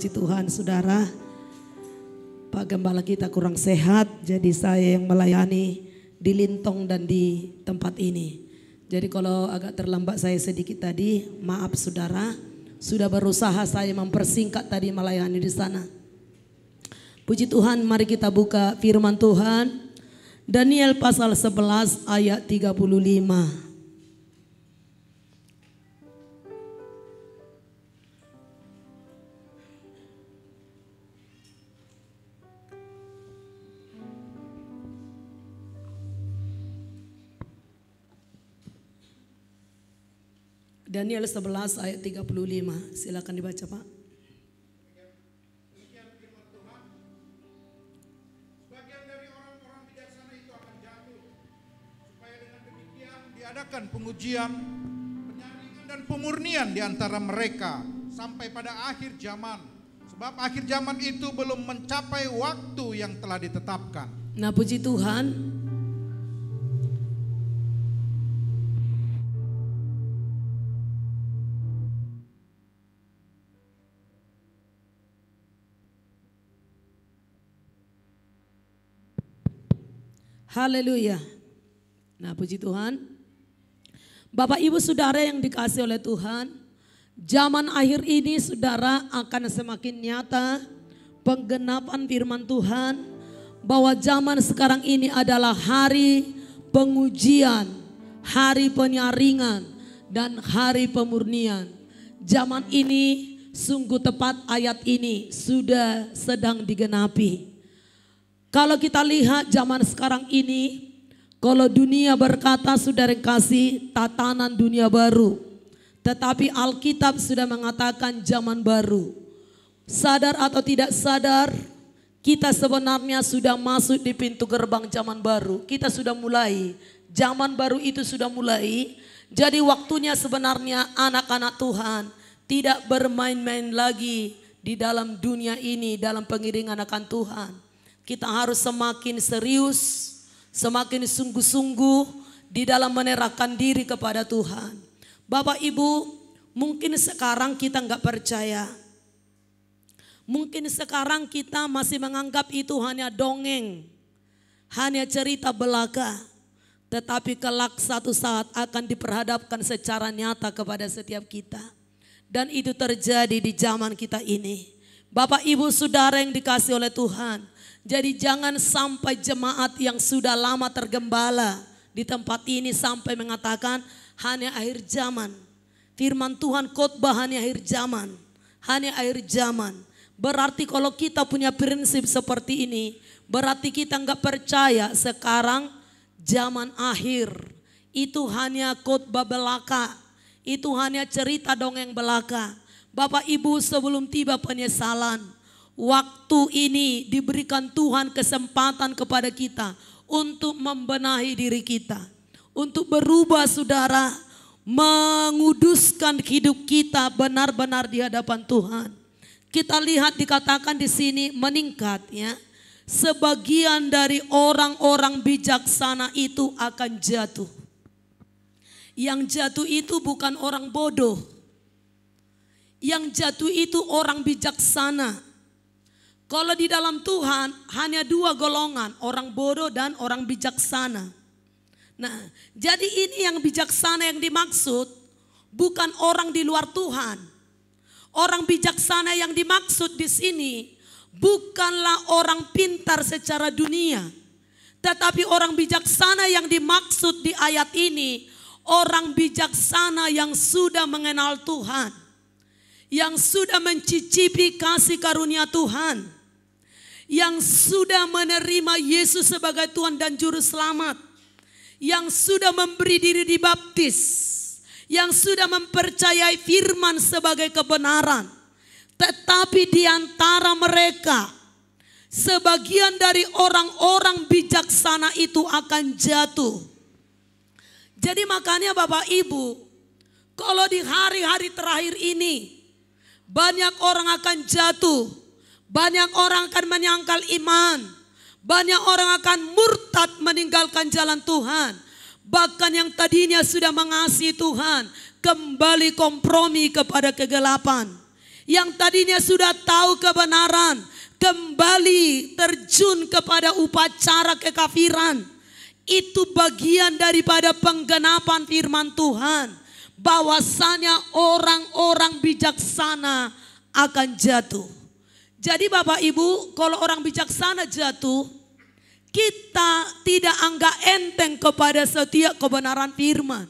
Puji Tuhan, saudara. Pak Gembala kita kurang sehat, jadi saya yang melayani di Lintong dan di tempat ini. Jadi kalau agak terlambat saya sedikit tadi, maaf saudara. Sudah berusaha saya mempersingkat tadi melayani di sana. Puji Tuhan, mari kita buka firman Tuhan. Daniel pasal 11 ayat 35. Daniel 11 ayat 35. Silakan dibaca, Pak. Demikian firman Tuhan. Sebagian dari orang-orang bijaksana itu akan jatuh, supaya dengan demikian diadakan pengujian, penyaringan dan pemurnian di antara mereka sampai pada akhir zaman. Sebab akhir zaman itu belum mencapai waktu yang telah ditetapkan. Nah, puji Tuhan. Haleluya. Nah, puji Tuhan. Bapak Ibu Saudara yang dikasihi oleh Tuhan, zaman akhir ini saudara akan semakin nyata penggenapan firman Tuhan bahwa zaman sekarang ini adalah hari pengujian, hari penyaringan dan hari pemurnian. Zaman ini sungguh tepat ayat ini sudah sedang digenapi. Kalau kita lihat zaman sekarang ini, kalau dunia berkata saudara kasih tatanan dunia baru. Tetapi Alkitab sudah mengatakan zaman baru. Sadar atau tidak sadar, kita sebenarnya sudah masuk di pintu gerbang zaman baru. Kita sudah mulai, zaman baru itu sudah mulai. Jadi waktunya sebenarnya anak-anak Tuhan tidak bermain-main lagi di dalam dunia ini, dalam pengiringan akan Tuhan. Kita harus semakin serius, semakin sungguh-sungguh di dalam menyerahkan diri kepada Tuhan. Bapak Ibu, mungkin sekarang kita nggak percaya. Mungkin sekarang kita masih menganggap itu hanya dongeng, hanya cerita belaka. Tetapi kelak satu saat akan diperhadapkan secara nyata kepada setiap kita. Dan itu terjadi di zaman kita ini. Bapak Ibu Saudara yang dikasihi oleh Tuhan. Jadi jangan sampai jemaat yang sudah lama tergembala di tempat ini sampai mengatakan hanya akhir zaman. Firman Tuhan khotbah hanya akhir zaman. Hanya akhir zaman. Berarti kalau kita punya prinsip seperti ini, berarti kita enggak percaya sekarang zaman akhir. Itu hanya khotbah belaka. Itu hanya cerita dongeng belaka. Bapak Ibu, sebelum tiba penyesalan, waktu ini diberikan Tuhan kesempatan kepada kita untuk membenahi diri kita. Untuk berubah saudara, menguduskan hidup kita benar-benar di hadapan Tuhan. Kita lihat dikatakan di sini meningkat ya. Sebagian dari orang-orang bijaksana itu akan jatuh. Yang jatuh itu bukan orang bodoh. Yang jatuh itu orang bijaksana. Kalau di dalam Tuhan hanya dua golongan, orang bodoh dan orang bijaksana. Nah, jadi ini yang bijaksana yang dimaksud bukan orang di luar Tuhan. Orang bijaksana yang dimaksud di sini bukanlah orang pintar secara dunia. Tetapi orang bijaksana yang dimaksud di ayat ini, orang bijaksana yang sudah mengenal Tuhan. Yang sudah mencicipi kasih karunia Tuhan. Yang sudah menerima Yesus sebagai Tuhan dan Juru Selamat. Yang sudah memberi diri dibaptis. Yang sudah mempercayai firman sebagai kebenaran. Tetapi di antara mereka, sebagian dari orang-orang bijaksana itu akan jatuh. Jadi makanya Bapak Ibu, kalau di hari-hari terakhir ini, banyak orang akan jatuh. Banyak orang akan menyangkal iman. Banyak orang akan murtad meninggalkan jalan Tuhan. Bahkan yang tadinya sudah mengasihi Tuhan kembali kompromi kepada kegelapan. yang tadinya sudah tahu kebenaran kembali terjun kepada upacara kekafiran. Itu bagian daripada penggenapan firman Tuhan, bahwasanya orang-orang bijaksana akan jatuh. Jadi Bapak Ibu, kalau orang bijaksana jatuh, kita tidak anggap enteng kepada setiap kebenaran firman.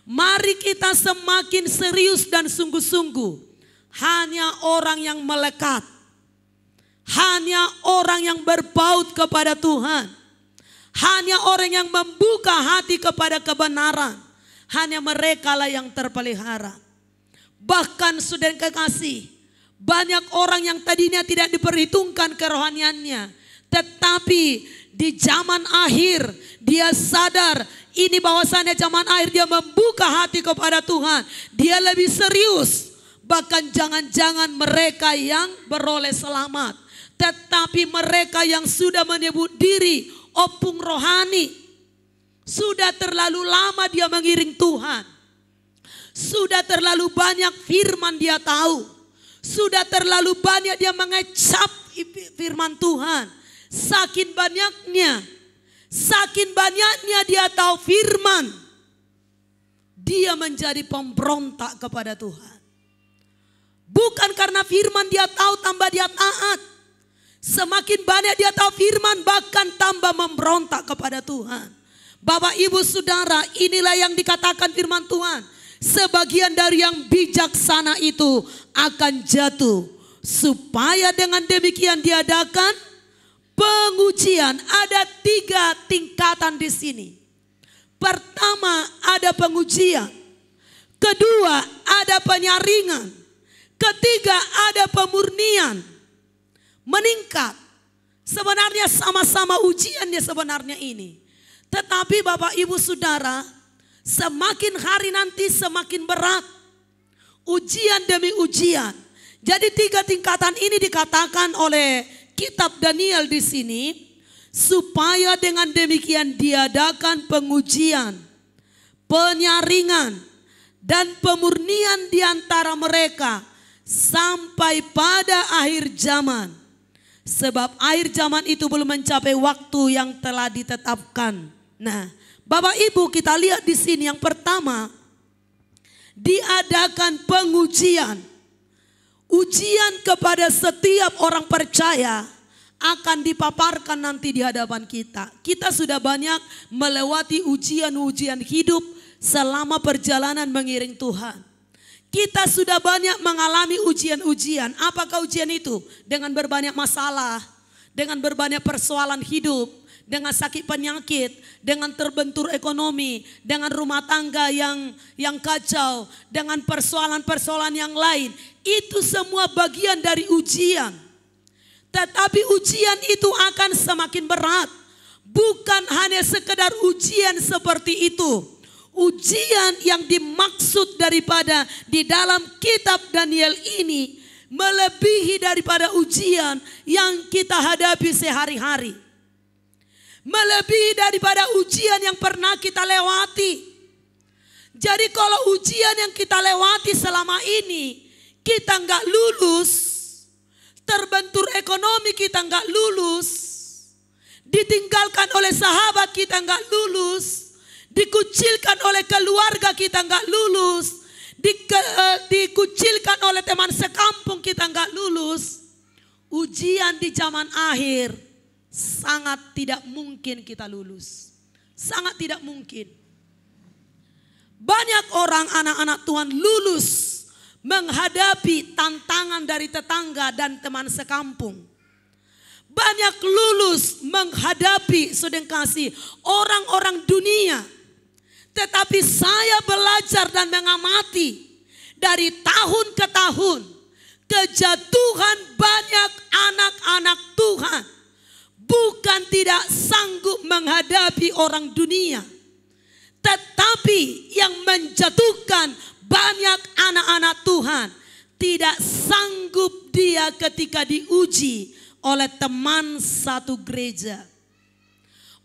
Mari kita semakin serius dan sungguh-sungguh. Hanya orang yang melekat, hanya orang yang berpaut kepada Tuhan, hanya orang yang membuka hati kepada kebenaran, hanya mereka lah yang terpelihara. Bahkan saudara kekasih, banyak orang yang tadinya tidak diperhitungkan kerohaniannya, tetapi di zaman akhir dia sadar ini bahwasanya zaman akhir, dia membuka hati kepada Tuhan. Dia lebih serius. Bahkan jangan-jangan mereka yang beroleh selamat, tetapi mereka yang sudah menyebut diri opung rohani. Sudah terlalu lama dia mengiring Tuhan. Sudah terlalu banyak firman dia tahu. Sudah terlalu banyak dia mengecap firman Tuhan. Saking banyaknya dia tahu firman, dia menjadi pemberontak kepada Tuhan. Bukan karena firman dia tahu tambah dia taat. Semakin banyak dia tahu firman, bahkan tambah memberontak kepada Tuhan. Bapak Ibu Saudara, inilah yang dikatakan firman Tuhan. Sebagian dari yang bijaksana itu akan jatuh, supaya dengan demikian diadakan pengujian. Ada 3 tingkatan di sini. Pertama ada pengujian, kedua ada penyaringan, ketiga ada pemurnian. Meningkat. Sebenarnya sama-sama ujiannya sebenarnya ini. Tetapi Bapak Ibu Saudara, semakin hari nanti semakin berat. Ujian demi ujian. Jadi 3 tingkatan ini dikatakan oleh kitab Daniel di sini, supaya dengan demikian diadakan pengujian, penyaringan, dan pemurnian di antara mereka sampai pada akhir zaman. Sebab akhir zaman itu belum mencapai waktu yang telah ditetapkan. Nah, Bapak Ibu, kita lihat di sini yang pertama, diadakan pengujian. Ujian kepada setiap orang percaya akan dipaparkan nanti di hadapan kita. Kita sudah banyak melewati ujian-ujian hidup selama perjalanan mengiring Tuhan. Kita sudah banyak mengalami ujian-ujian. Apakah ujian itu? Dengan berbanyak masalah, dengan berbanyak persoalan hidup, dengan sakit penyakit, dengan terbentur ekonomi, dengan rumah tangga yang kacau, dengan persoalan-persoalan yang lain. Itu semua bagian dari ujian. Tetapi ujian itu akan semakin berat. Bukan hanya sekedar ujian seperti itu. Ujian yang dimaksud daripada di dalam kitab Daniel ini melebihi daripada ujian yang kita hadapi sehari-hari. Melebihi daripada ujian yang pernah kita lewati. Jadi kalau ujian yang kita lewati selama ini kita nggak lulus, terbentur ekonomi kita nggak lulus, ditinggalkan oleh sahabat kita nggak lulus, dikucilkan oleh keluarga kita nggak lulus, dikucilkan oleh teman sekampung kita nggak lulus. Ujian di zaman akhir sangat tidak mungkin kita lulus. Sangat tidak mungkin. Banyak orang anak-anak Tuhan lulus menghadapi tantangan dari tetangga dan teman sekampung. Banyak lulus menghadapi saudara kasih orang-orang dunia. Tetapi saya belajar dan mengamati dari tahun ke tahun kejatuhan banyak anak-anak Tuhan bukan tidak sanggup menghadapi orang dunia, tetapi yang menjatuhkan banyak anak-anak Tuhan tidak sanggup dia ketika diuji oleh teman satu gereja,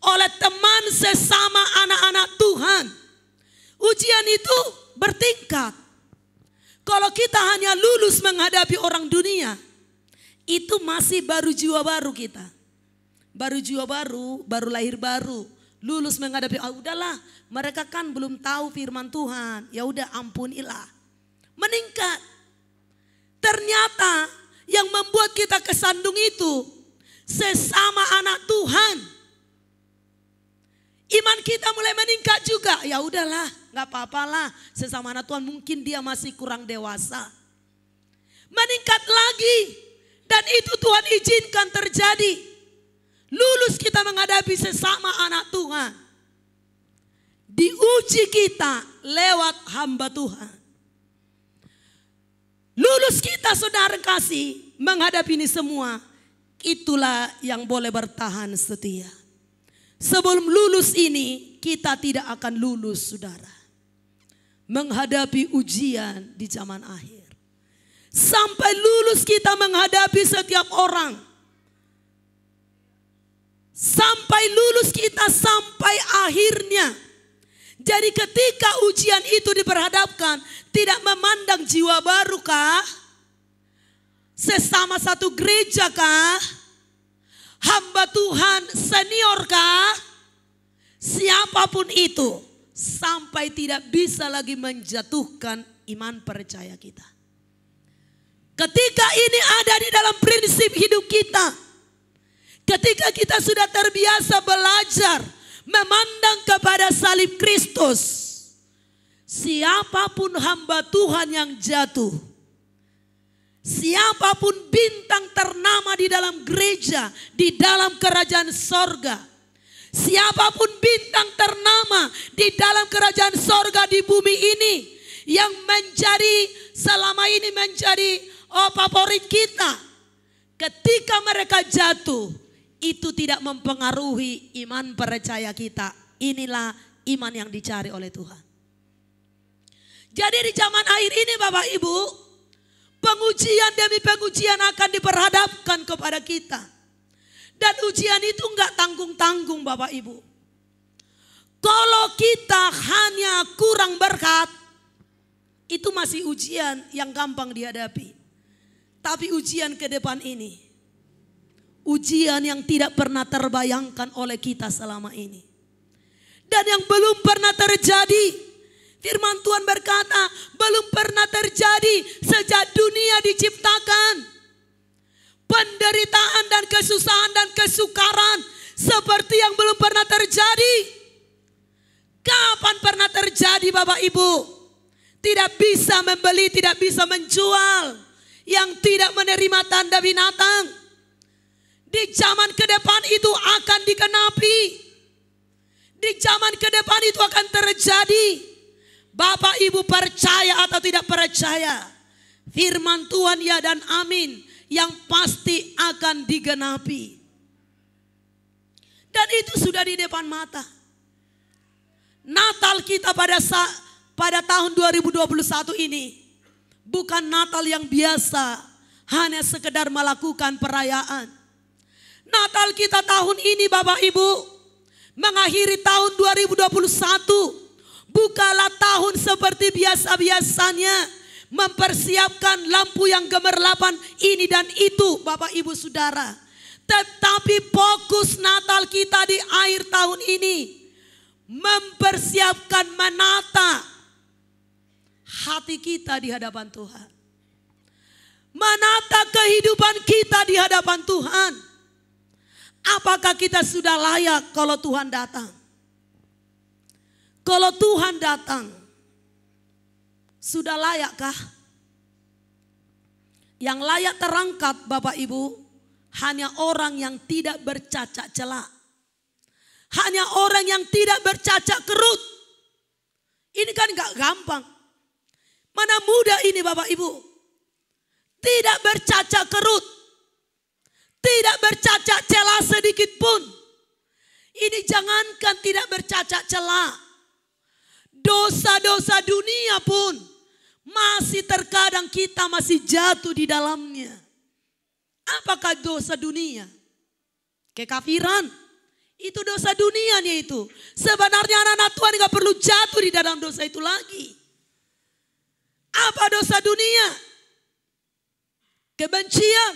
oleh teman sesama anak-anak Tuhan. Ujian itu bertingkat. Kalau kita hanya lulus menghadapi orang dunia, itu masih baru jiwa baru kita. Baru jiwa baru, baru lahir baru. Lulus menghadapi, udahlah, mereka kan belum tahu firman Tuhan. Ya udah, ampunilah. Meningkat. Ternyata yang membuat kita kesandung itu sesama anak Tuhan. Iman kita mulai meningkat juga. Ya udahlah, nggak apa-apalah. Sesama anak Tuhan mungkin dia masih kurang dewasa. Meningkat lagi. Dan itu Tuhan izinkan terjadi. Lulus kita menghadapi sesama anak Tuhan. Diuji kita lewat hamba Tuhan. Lulus kita saudara kasih menghadapi ini semua. Itulah yang boleh bertahan setia. Sebelum lulus ini kita tidak akan lulus saudara. Menghadapi ujian di zaman akhir. Sampai lulus kita menghadapi setiap orang. Sampai lulus kita sampai akhirnya. Jadi ketika ujian itu diperhadapkan, tidak memandang jiwa baru kah? Sesama satu gereja kah? Hamba Tuhan senior kah? Siapapun itu, sampai tidak bisa lagi menjatuhkan iman percaya kita. Ketika ini ada di dalam prinsip hidup kita, ketika kita sudah terbiasa belajar memandang kepada salib Kristus, siapapun hamba Tuhan yang jatuh, siapapun bintang ternama di dalam gereja, di dalam kerajaan sorga, siapapun bintang ternama di dalam kerajaan sorga di bumi ini, yang menjadi selama ini menjadi favorit kita, ketika mereka jatuh, itu tidak mempengaruhi iman percaya kita. Inilah iman yang dicari oleh Tuhan. Jadi di zaman akhir ini Bapak Ibu, pengujian demi pengujian akan diperhadapkan kepada kita. Dan ujian itu enggak tanggung-tanggung Bapak Ibu. Kalau kita hanya kurang berkat, itu masih ujian yang gampang dihadapi. Tapi ujian ke depan ini, ujian yang tidak pernah terbayangkan oleh kita selama ini. Dan yang belum pernah terjadi. Firman Tuhan berkata, belum pernah terjadi sejak dunia diciptakan. Penderitaan dan kesusahan dan kesukaran seperti yang belum pernah terjadi. Kapan pernah terjadi Bapak Ibu? Tidak bisa membeli, tidak bisa menjual. Yang tidak menerima tanda binatang. Di zaman ke depan itu akan dikenapi. Di zaman ke depan itu akan terjadi. Bapak Ibu percaya atau tidak percaya, firman Tuhan ya dan amin, yang pasti akan digenapi. Dan itu sudah di depan mata. Natal kita pada tahun 2021 ini bukan Natal yang biasa, hanya sekedar melakukan perayaan. Natal kita tahun ini Bapak Ibu, mengakhiri tahun 2021, bukalah tahun seperti biasa-biasanya, mempersiapkan lampu yang gemerlapan ini dan itu Bapak Ibu Saudara. Tetapi fokus Natal kita di akhir tahun ini, mempersiapkan menata hati kita di hadapan Tuhan. Menata kehidupan kita di hadapan Tuhan. Apakah kita sudah layak kalau Tuhan datang? Kalau Tuhan datang, sudah layakkah? Yang layak terangkat Bapak Ibu, hanya orang yang tidak bercacat celak. Hanya orang yang tidak bercacat kerut. Ini kan gak gampang. Mana mudah ini Bapak Ibu. Tidak bercacat kerut. Tidak bercacat celah sedikit pun. Ini jangankan tidak bercacat celah. Dosa-dosa dunia pun masih terkadang kita masih jatuh di dalamnya. Apakah dosa dunia? Kekafiran. Itu dosa dunia nih itu. Sebenarnya anak-anak Tuhan gak perlu jatuh di dalam dosa itu lagi. Apa dosa dunia? Kebencian,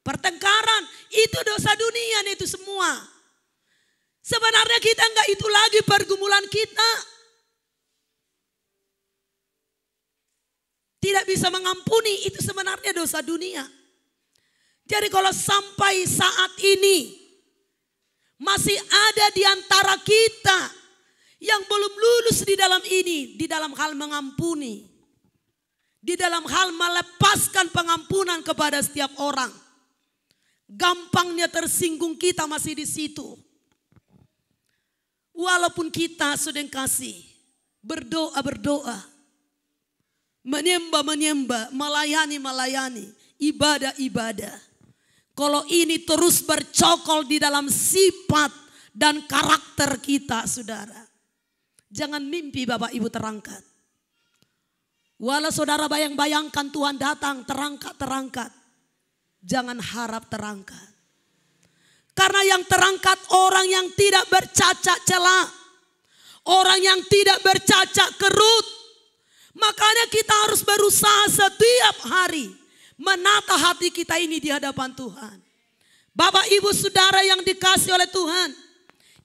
pertengkaran, itu dosa dunia itu semua. Sebenarnya kita enggak itu lagi pergumulan kita. Tidak bisa mengampuni, itu sebenarnya dosa dunia. Jadi kalau sampai saat ini masih ada di antara kita yang belum lulus di dalam ini, di dalam hal mengampuni, di dalam hal melepaskan pengampunan kepada setiap orang, gampangnya tersinggung kita masih di situ. Walaupun kita sudah kasih, berdoa, menyembah, melayani, ibadah. Kalau ini terus bercokol di dalam sifat dan karakter kita, saudara, jangan mimpi Bapak Ibu terangkat. Walau saudara bayangkan Tuhan datang terangkat, jangan harap terangkat. Karena yang terangkat orang yang tidak bercacat celah, orang yang tidak bercacat kerut. Makanya kita harus berusaha setiap hari menata hati kita ini di hadapan Tuhan. Bapak Ibu Saudara yang dikasih oleh Tuhan,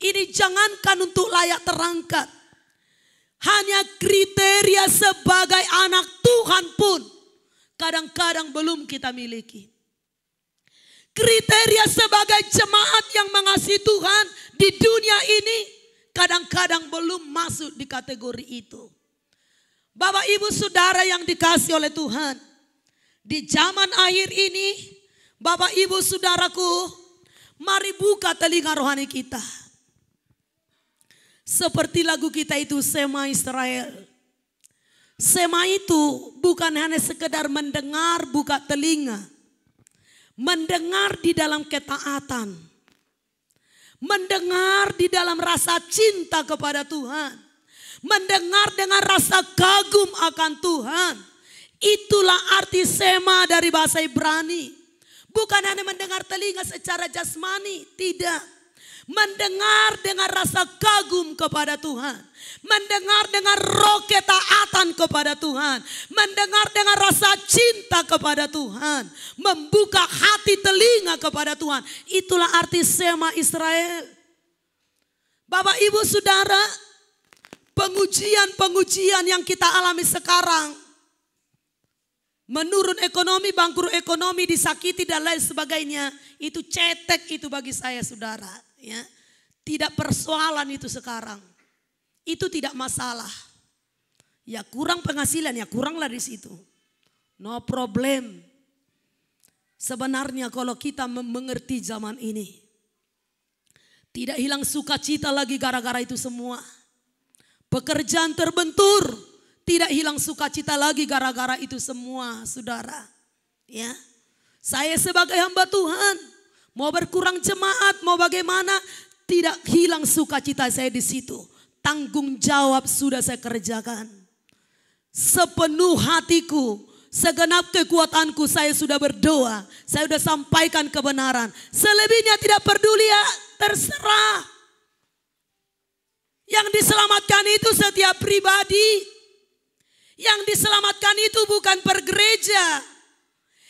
ini jangankan untuk layak terangkat, hanya kriteria sebagai anak Tuhan pun kadang-kadang belum kita miliki. Kriteria sebagai jemaat yang mengasihi Tuhan di dunia ini kadang-kadang belum masuk di kategori itu. Bapak Ibu Saudara yang dikasih oleh Tuhan, di zaman akhir ini, Bapak Ibu Saudaraku, mari buka telinga rohani kita. Seperti lagu kita itu, Shema Israel. Shema itu bukan hanya sekedar mendengar, buka telinga. Mendengar di dalam ketaatan. Mendengar di dalam rasa cinta kepada Tuhan. Mendengar dengan rasa kagum akan Tuhan. Itulah arti Shema dari bahasa Ibrani. Bukan hanya mendengar telinga secara jasmani, tidak. Mendengar dengan rasa kagum kepada Tuhan. Mendengar dengan roh ketaatan kepada Tuhan. Mendengar dengan rasa cinta kepada Tuhan. Membuka hati telinga kepada Tuhan. Itulah arti Shema Israel. Bapak Ibu Saudara, pengujian yang kita alami sekarang, menurun ekonomi, bangkrut ekonomi, disakiti dan lain sebagainya, itu cetek itu bagi saya saudara. Ya, tidak persoalan itu sekarang, itu tidak masalah. Ya kurang penghasilan, ya kuranglah di situ, no problem. Sebenarnya kalau kita mengerti zaman ini, tidak hilang sukacita lagi gara-gara itu semua. Pekerjaan terbentur, tidak hilang sukacita lagi gara-gara itu semua, saudara. Ya, saya sebagai hamba Tuhan, mau berkurang jemaat, mau bagaimana, tidak hilang sukacita saya di situ. Tanggung jawab sudah saya kerjakan. Sepenuh hatiku, segenap kekuatanku saya sudah berdoa. Saya sudah sampaikan kebenaran. Selebihnya tidak peduli ya, terserah. Yang diselamatkan itu setiap pribadi. Yang diselamatkan itu bukan per gereja.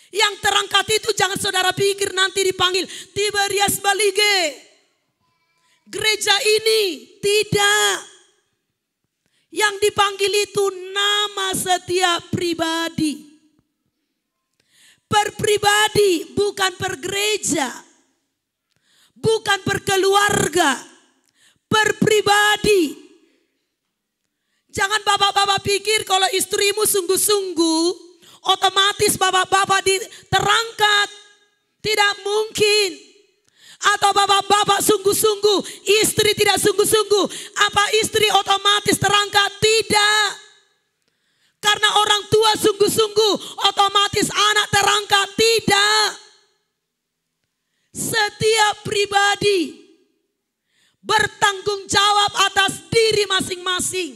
Yang terangkat itu jangan saudara pikir nanti dipanggil Tiberias Balige. Gereja ini tidak. Yang dipanggil itu nama setiap pribadi. Per pribadi, bukan per gereja. Bukan per keluarga. Per pribadi. Jangan bapak-bapak pikir kalau istrimu sungguh-sungguh, otomatis bapak-bapak terangkat. Tidak mungkin. Atau bapak-bapak sungguh-sungguh, istri tidak sungguh-sungguh, apa istri otomatis terangkat? Tidak. Karena orang tua sungguh-sungguh, otomatis anak terangkat? Tidak. Setiap pribadi bertanggung jawab atas diri masing-masing.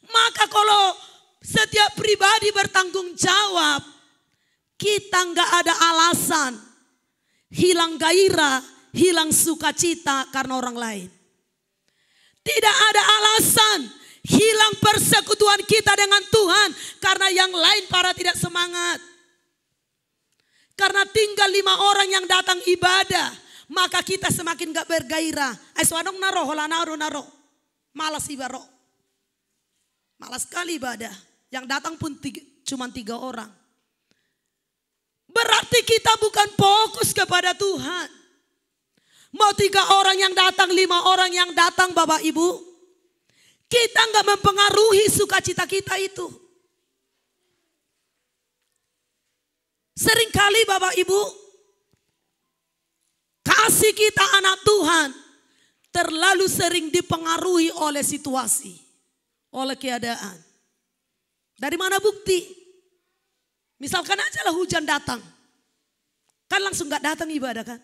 Maka kalau setiap pribadi bertanggung jawab, kita nggak ada alasan hilang gairah, hilang sukacita karena orang lain. Tidak ada alasan Hilang persekutuan kita dengan Tuhan karena yang lain para tidak semangat. Karena tinggal 5 orang yang datang ibadah, maka kita semakin gak bergairah. Eswadong naro, hola naro. Malas ibadah. Malas sekali ibadah. Yang datang pun cuma 3 orang. Berarti kita bukan fokus kepada Tuhan. Mau 3 orang yang datang, 5 orang yang datang Bapak Ibu. Kita nggak mempengaruhi sukacita kita itu. Seringkali Bapak Ibu, kasih kita anak Tuhan terlalu sering dipengaruhi oleh situasi, oleh keadaan. Dari mana bukti? Misalkan aja lah hujan datang, kan langsung nggak datang ibadah kan?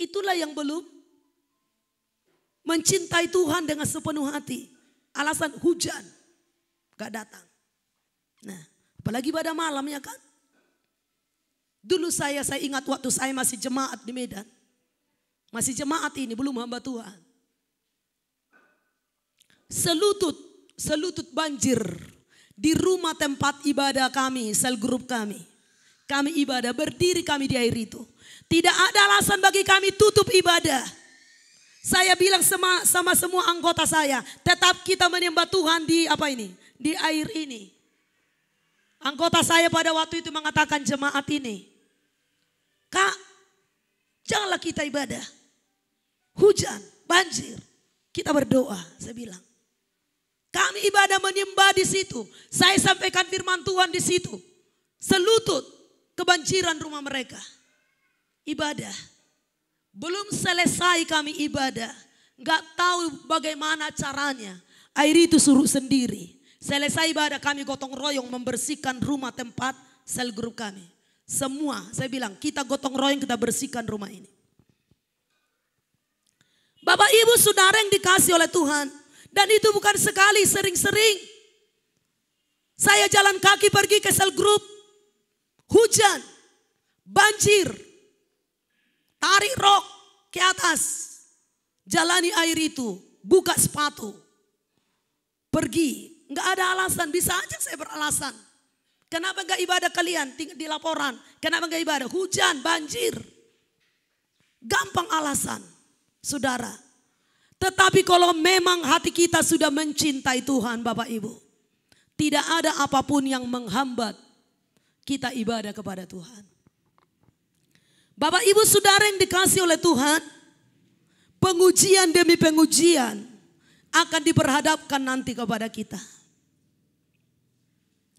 Itulah yang belum mencintai Tuhan dengan sepenuh hati. Alasan hujan gak datang. Nah, apalagi pada malamnya kan. Dulu saya ingat waktu saya masih jemaat di Medan. Masih jemaat ini, belum hamba Tuhan. Selutut banjir di rumah tempat ibadah kami, sel grup kami. Kami ibadah, berdiri kami di air itu. Tidak ada alasan bagi kami tutup ibadah. Saya bilang sama semua anggota saya, tetap kita menyembah Tuhan di di air ini. Anggota saya pada waktu itu mengatakan jemaat ini, Kak, janganlah kita ibadah. Hujan, banjir, kita berdoa. Saya bilang, kami ibadah menyembah di situ. Saya sampaikan firman Tuhan di situ. Selutut kebanjiran rumah mereka. Ibadah. Belum selesai kami ibadah, gak tahu bagaimana caranya. Air itu suruh sendiri. Selesai ibadah kami gotong royong membersihkan rumah tempat sel grup kami. Semua saya bilang kita gotong royong kita bersihkan rumah ini. Bapak Ibu Saudara yang dikasih oleh Tuhan. Dan itu bukan sekali, sering-sering. Saya jalan kaki pergi ke sel grup. Hujan, banjir. Tarik rok ke atas. Jalani air itu. Buka sepatu. Pergi. Enggak ada alasan. Bisa aja saya beralasan. Kenapa enggak ibadah kalian? Di laporan. Kenapa enggak ibadah? Hujan, banjir. Gampang alasan. Saudara. Tetapi kalau memang hati kita sudah mencintai Tuhan Bapak Ibu. Tidak ada apapun yang menghambat kita ibadah kepada Tuhan. Bapak Ibu Saudara yang dikasih oleh Tuhan, pengujian demi pengujian akan diperhadapkan nanti kepada kita.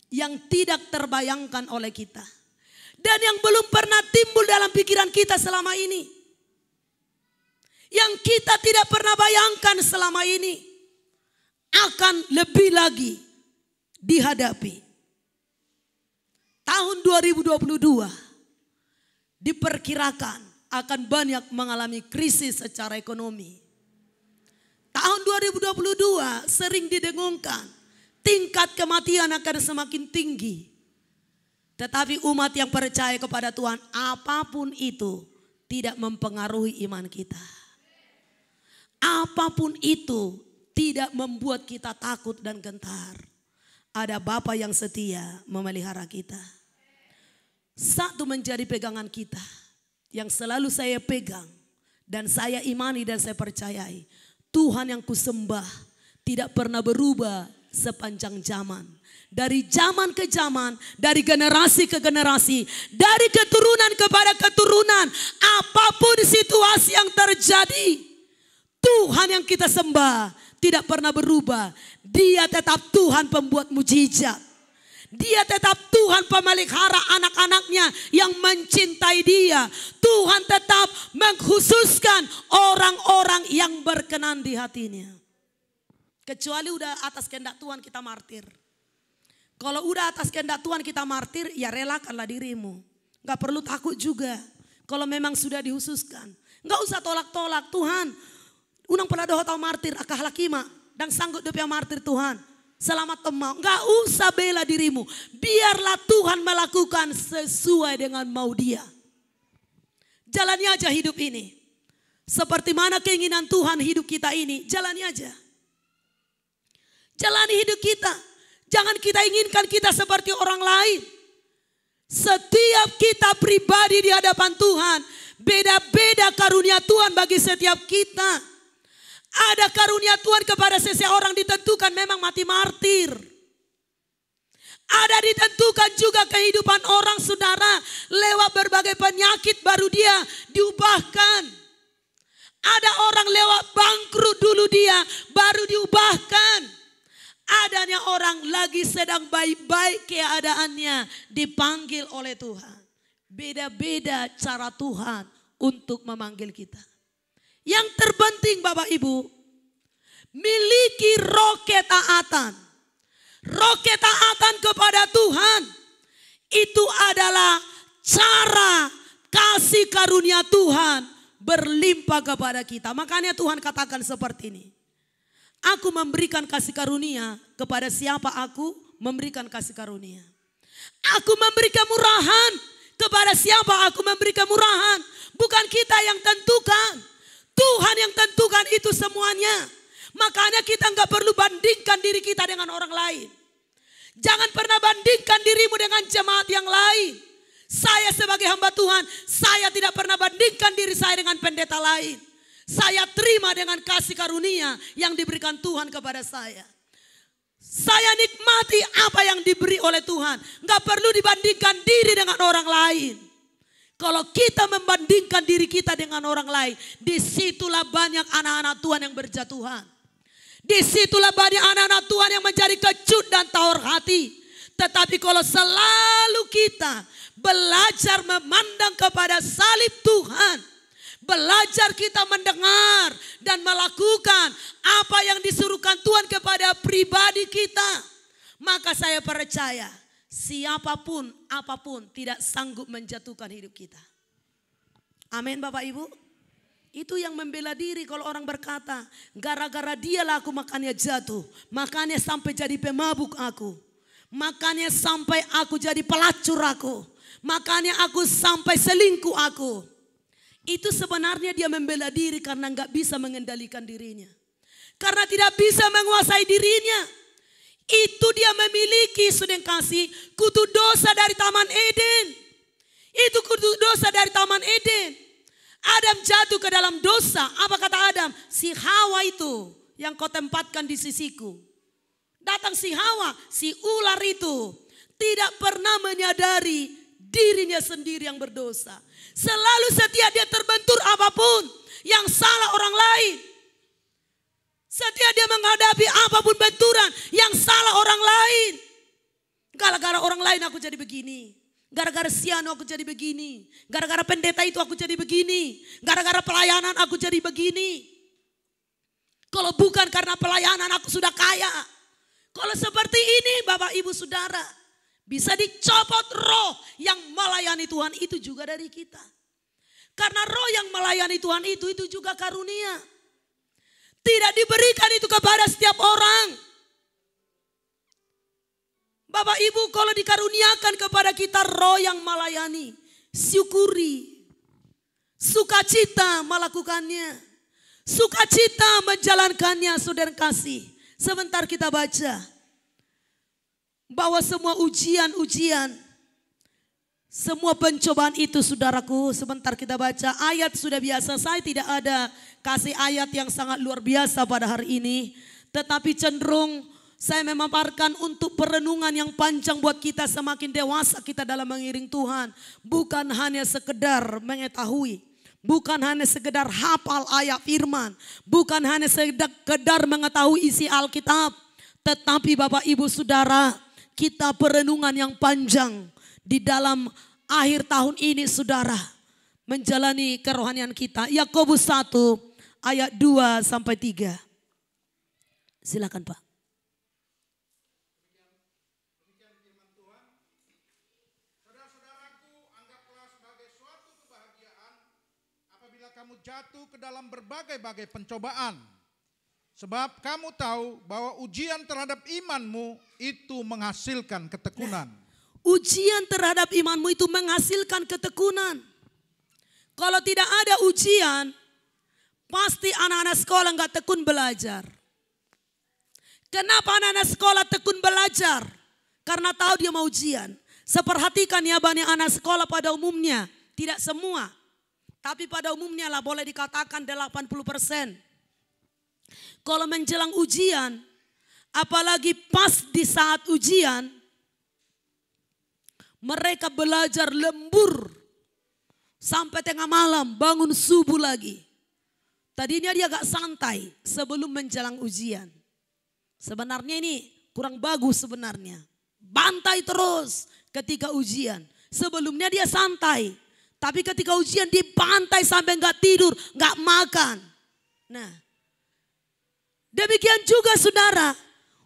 Yang tidak terbayangkan oleh kita. Dan yang belum pernah timbul dalam pikiran kita selama ini. Yang kita tidak pernah bayangkan selama ini. Akan lebih lagi dihadapi. Tahun 2022. Diperkirakan akan banyak mengalami krisis secara ekonomi. Tahun 2022 sering didengungkan tingkat kematian akan semakin tinggi. Tetapi umat yang percaya kepada Tuhan apapun itu tidak mempengaruhi iman kita. Apapun itu tidak membuat kita takut dan gentar. Ada Bapa yang setia memelihara kita. Satu menjadi pegangan kita yang selalu saya pegang dan saya imani dan saya percayai. Tuhan yang kusembah tidak pernah berubah sepanjang zaman. Dari zaman ke zaman, dari generasi ke generasi, dari keturunan kepada keturunan. Apapun situasi yang terjadi, Tuhan yang kita sembah tidak pernah berubah. Dia tetap Tuhan pembuat mujizat. Dia tetap Tuhan pemelihara anak-anaknya yang mencintai dia. Tuhan tetap mengkhususkan orang-orang yang berkenan di hatinya. Kecuali udah atas kehendak Tuhan kita martir. Kalau udah atas kehendak Tuhan kita martir, ya relakanlah dirimu. Gak perlu takut juga. Kalau memang sudah dihususkan. Gak usah tolak-tolak. Tuhan, unang peladoh atau martir, akah lakima. Dan sanggup dia martir Tuhan. Selamat temau, gak usah bela dirimu. Biarlah Tuhan melakukan sesuai dengan mau dia. Jalani aja hidup ini. Seperti mana keinginan Tuhan hidup kita ini, jalani aja. Jalani hidup kita. Jangan kita inginkan kita seperti orang lain. Setiap kita pribadi di hadapan Tuhan, beda-beda karunia Tuhan bagi setiap kita. Ada karunia Tuhan kepada seseorang ditentukan memang mati martir. Ada ditentukan juga kehidupan orang saudara lewat berbagai penyakit baru dia diubahkan. Ada orang lewat bangkrut dulu dia baru diubahkan. Adanya orang lagi sedang baik-baik keadaannya dipanggil oleh Tuhan. Beda-beda cara Tuhan untuk memanggil kita. Yang terpenting Bapak Ibu, miliki roh ketaatan. Roh ketaatan kepada Tuhan itu adalah cara kasih karunia Tuhan berlimpah kepada kita. Makanya Tuhan katakan seperti ini. Aku memberikan kasih karunia kepada siapa aku memberikan kasih karunia. Aku memberi kemurahan kepada siapa aku memberi kemurahan. Bukan kita yang tentukan. Tuhan yang tentukan itu semuanya. Makanya kita nggak perlu bandingkan diri kita dengan orang lain. Jangan pernah bandingkan dirimu dengan jemaat yang lain. Saya sebagai hamba Tuhan, saya tidak pernah bandingkan diri saya dengan pendeta lain. Saya terima dengan kasih karunia yang diberikan Tuhan kepada saya. Saya nikmati apa yang diberi oleh Tuhan. Nggak perlu dibandingkan diri dengan orang lain. Kalau kita membandingkan diri kita dengan orang lain, disitulah banyak anak-anak Tuhan yang berjatuhan. Disitulah banyak anak-anak Tuhan yang menjadi kecut dan tawar hati. Tetapi kalau selalu kita belajar memandang kepada salib Tuhan, belajar kita mendengar dan melakukan apa yang disuruhkan Tuhan kepada pribadi kita, maka saya percaya siapapun apapun tidak sanggup menjatuhkan hidup kita. Amin Bapak Ibu. Itu yang membela diri kalau orang berkata, gara-gara dialah aku makanya jatuh, makanya sampai jadi pemabuk aku, makanya sampai aku jadi pelacur aku, makanya aku sampai selingkuh aku. Itu sebenarnya dia membela diri karena nggak bisa mengendalikan dirinya. Karena tidak bisa menguasai dirinya. Itu dia memiliki sudah kasih kutu dosa dari Taman Eden. Itu kutu dosa dari Taman Eden. Adam jatuh ke dalam dosa. Apa kata Adam? Si Hawa itu yang kau tempatkan di sisiku. Datang si Hawa, si ular itu tidak pernah menyadari dirinya sendiri yang berdosa. Selalu setiap dia terbentur apapun yang salah orang lain. Setiap dia menghadapi apapun benturan yang salah orang lain. Gara-gara orang lain aku jadi begini. Gara-gara Siano aku jadi begini. Gara-gara pendeta itu aku jadi begini. Gara-gara pelayanan aku jadi begini. Kalau bukan karena pelayanan aku sudah kaya. Kalau seperti ini Bapak Ibu Saudara, bisa dicopot roh yang melayani Tuhan itu juga dari kita. Karena roh yang melayani Tuhan itu juga karunia. Tidak diberikan itu kepada setiap orang. Bapak Ibu kalau dikaruniakan kepada kita roh yang melayani, syukuri. Sukacita melakukannya. Sukacita menjalankannya saudara kasih. Sebentar kita baca. Bahwa semua ujian-ujian, semua pencobaan itu saudaraku, sebentar kita baca ayat sudah biasa. Saya tidak ada kasih ayat yang sangat luar biasa pada hari ini. Tetapi cenderung saya memaparkan untuk perenungan yang panjang buat kita semakin dewasa kita dalam mengiring Tuhan. Bukan hanya sekedar mengetahui. Bukan hanya sekedar hafal ayat firman. Bukan hanya sekedar mengetahui isi Alkitab. Tetapi Bapak Ibu Saudara, kita perenungan yang panjang di dalam akhir tahun ini saudara. Menjalani kerohanian kita. Yakobus 1 ayat 2 sampai 3. Silakan Pak. Demikian firman Tuhan. Saudara-saudaraku, anggaplah sebagai suatu kebahagiaan apabila kamu jatuh ke dalam berbagai-bagai pencobaan. Sebab kamu tahu bahwa ujian terhadap imanmu itu menghasilkan ketekunan. Ujian terhadap imanmu itu menghasilkan ketekunan. Kalau tidak ada ujian, pasti anak-anak sekolah nggak tekun belajar. Kenapa anak-anak sekolah tekun belajar? Karena tahu dia mau ujian. Seperhatikan ya banyak anak sekolah pada umumnya. Tidak semua. Tapi pada umumnya lah boleh dikatakan 80%. Kalau menjelang ujian, apalagi pas di saat ujian, mereka belajar lembur. Sampai tengah malam, bangun subuh lagi. Tadinya dia agak santai sebelum menjelang ujian. Sebenarnya ini kurang bagus sebenarnya. Bantai terus ketika ujian. Sebelumnya dia santai. Tapi ketika ujian dibantai sampai nggak tidur, nggak makan. Nah, demikian juga saudara.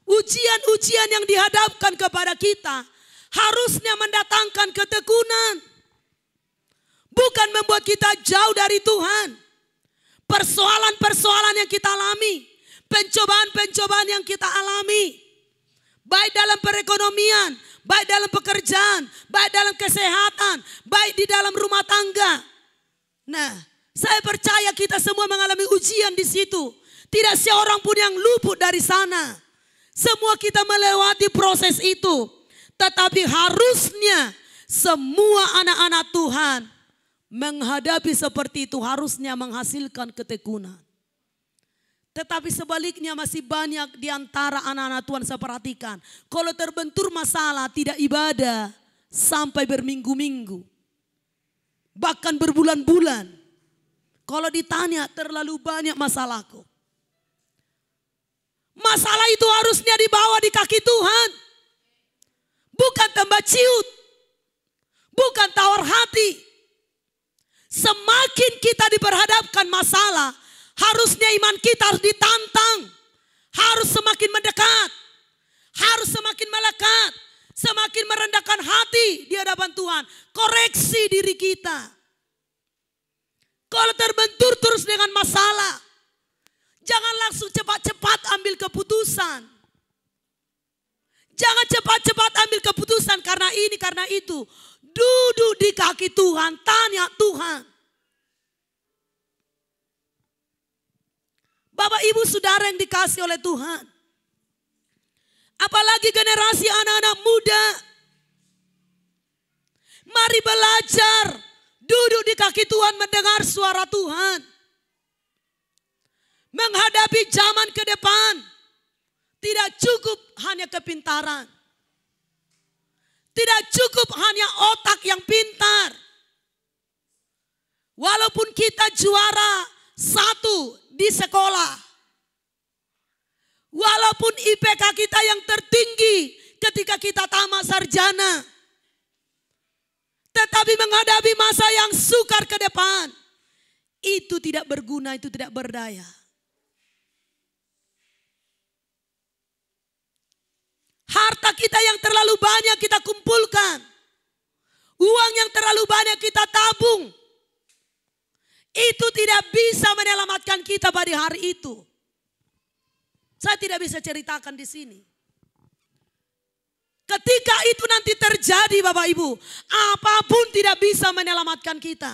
Ujian-ujian yang dihadapkan kepada kita harusnya mendatangkan ketekunan. Bukan membuat kita jauh dari Tuhan. Persoalan-persoalan yang kita alami. Pencobaan-pencobaan yang kita alami. Baik dalam perekonomian, baik dalam pekerjaan, baik dalam kesehatan, baik di dalam rumah tangga. Nah, saya percaya kita semua mengalami ujian di situ. Tidak seorang pun yang luput dari sana. Semua kita melewati proses itu. Tetapi harusnya semua anak-anak Tuhan menghadapi seperti itu harusnya menghasilkan ketekunan. Tetapi sebaliknya masih banyak di antara anak-anak Tuhan saya perhatikan. Kalau terbentur masalah tidak ibadah sampai berminggu-minggu. Bahkan berbulan-bulan. Kalau ditanya terlalu banyak masalahku. Masalah itu harusnya dibawa di kaki Tuhan. Bukan tambah ciut. Bukan tawar hati. Semakin kita diperhadapkan masalah, harusnya iman kita harus ditantang. Harus semakin mendekat. Harus semakin melekat. Semakin merendahkan hati di hadapan Tuhan. Koreksi diri kita. Kalau terbentur terus dengan masalah, jangan langsung cepat-cepat ambil keputusan. Jangan cepat-cepat ambil keputusan karena ini, karena itu. Duduk di kaki Tuhan, tanya Tuhan. Bapak ibu saudara yang dikasih oleh Tuhan. Apalagi generasi anak-anak muda. Mari belajar. Duduk di kaki Tuhan mendengar suara Tuhan. Menghadapi zaman ke depan. Tidak cukup hanya kepintaran. Tidak cukup hanya otak yang pintar. Walaupun kita juara 1 di sekolah. Walaupun IPK kita yang tertinggi ketika kita tamat sarjana. Tetapi menghadapi masa yang sukar ke depan. Itu tidak berguna, itu tidak berdaya. Harta kita yang terlalu banyak kita kumpulkan. Uang yang terlalu banyak kita tabung. Itu tidak bisa menyelamatkan kita pada hari itu. Saya tidak bisa ceritakan di sini. Ketika itu nanti terjadi Bapak Ibu, apapun tidak bisa menyelamatkan kita.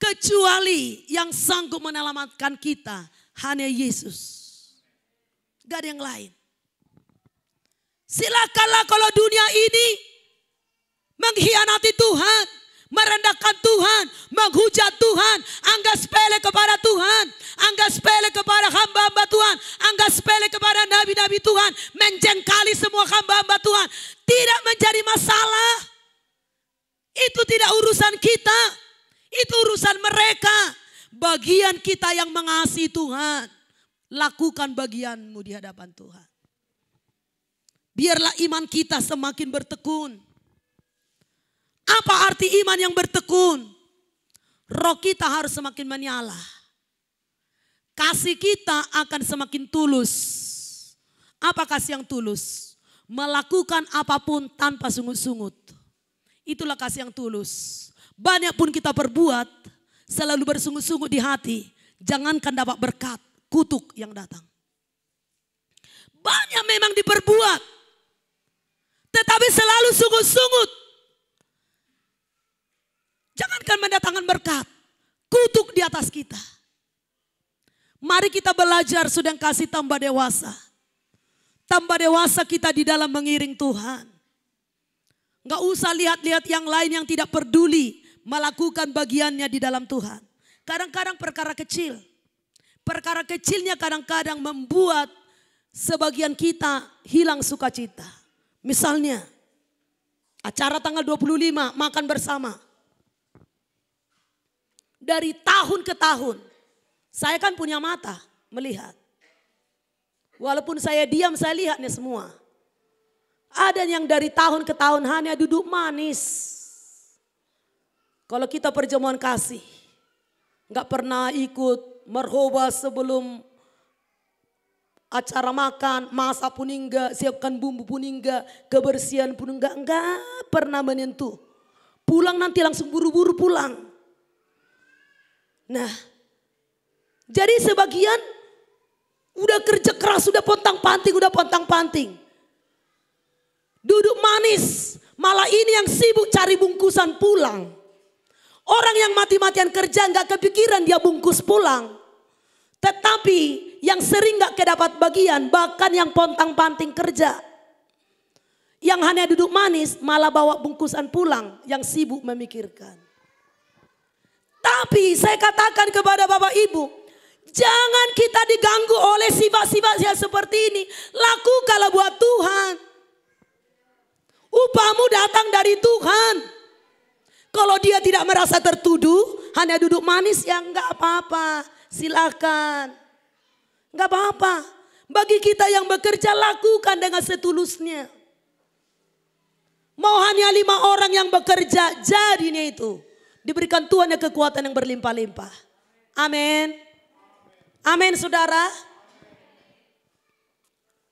Kecuali yang sanggup menyelamatkan kita hanya Yesus. Gak ada yang lain. Silakanlah kalau dunia ini mengkhianati Tuhan, merendahkan Tuhan, menghujat Tuhan, anggap sepele kepada Tuhan, anggap sepele kepada hamba-hamba Tuhan, anggap sepele kepada nabi-nabi Tuhan, menjengkali semua hamba-hamba Tuhan. Tidak menjadi masalah. Itu tidak urusan kita, itu urusan mereka. Bagian kita yang mengasihi Tuhan, lakukan bagianmu di hadapan Tuhan. Biarlah iman kita semakin bertekun. Apa arti iman yang bertekun? Roh kita harus semakin menyala. Kasih kita akan semakin tulus. Apa kasih yang tulus? Melakukan apapun tanpa sungut-sungut. Itulah kasih yang tulus. Banyak pun kita perbuat, selalu bersungut-sungut di hati. Jangankan dapat berkat, kutuk yang datang. Banyak memang diperbuat. Tetapi selalu sungut-sungut. Jangankan mendatangkan berkat. kutuk di atas kita. Mari kita belajar sudah kasih tambah dewasa. tambah dewasa kita di dalam mengiring Tuhan. Nggak usah lihat-lihat yang lain yang tidak peduli melakukan bagiannya di dalam Tuhan. Kadang-kadang perkara kecil. Perkara kecilnya kadang-kadang membuat sebagian kita hilang sukacita. Misalnya acara tanggal 25 makan bersama. Dari tahun ke tahun saya kan punya mata melihat. Walaupun saya diam saya lihatnya semua. Ada yang dari tahun ke tahun hanya duduk manis. Kalau kita perjamuan kasih, nggak pernah ikut merhoba sebelum acara makan, masak pun enggak, siapkan bumbu pun enggak, kebersihan pun enggak pernah menyentuh. Pulang nanti langsung buru-buru pulang. Nah, jadi sebagian udah kerja keras, udah pontang-panting. Duduk manis, malah ini yang sibuk cari bungkusan pulang. Orang yang mati-matian kerja nggak kepikiran dia bungkus pulang. Tetapi yang sering nggak kedapat bagian, bahkan yang pontang-panting kerja. Yang hanya duduk manis malah bawa bungkusan pulang, yang sibuk memikirkan. Tapi saya katakan kepada Bapak Ibu, jangan kita diganggu oleh sifat-sifat yang seperti ini. Lakukanlah buat Tuhan. Upahmu datang dari Tuhan. Kalau dia tidak merasa tertuduh, hanya duduk manis, ya enggak apa-apa. Silakan. Enggak apa-apa. Bagi kita yang bekerja, lakukan dengan setulusnya. Mau hanya 5 orang yang bekerja, jadinya itu. Diberikan Tuhan yang kekuatan yang berlimpah-limpah. Amin. Amin saudara.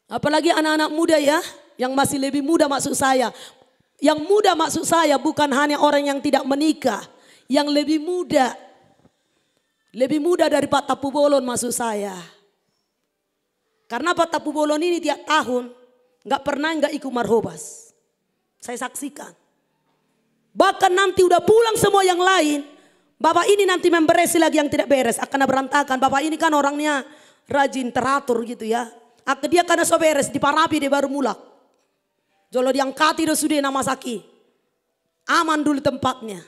Apalagi anak-anak muda ya. Yang masih lebih muda maksud saya. Yang muda maksud saya bukan hanya orang yang tidak menikah. Yang lebih muda. Lebih muda dari Pak Tapu Bolon maksud saya. Karena Pak Tapu Bolon ini tiap tahun nggak ikut marhobas. Saya saksikan. Bahkan nanti udah pulang semua yang lain. Bapak ini nanti memberesi lagi yang tidak beres. Akan berantakan. Bapak ini kan orangnya rajin teratur gitu ya. Dia karena so beres diparapi dia baru mulak. Jolo diangkati do sudah nama saki. Aman dulu tempatnya.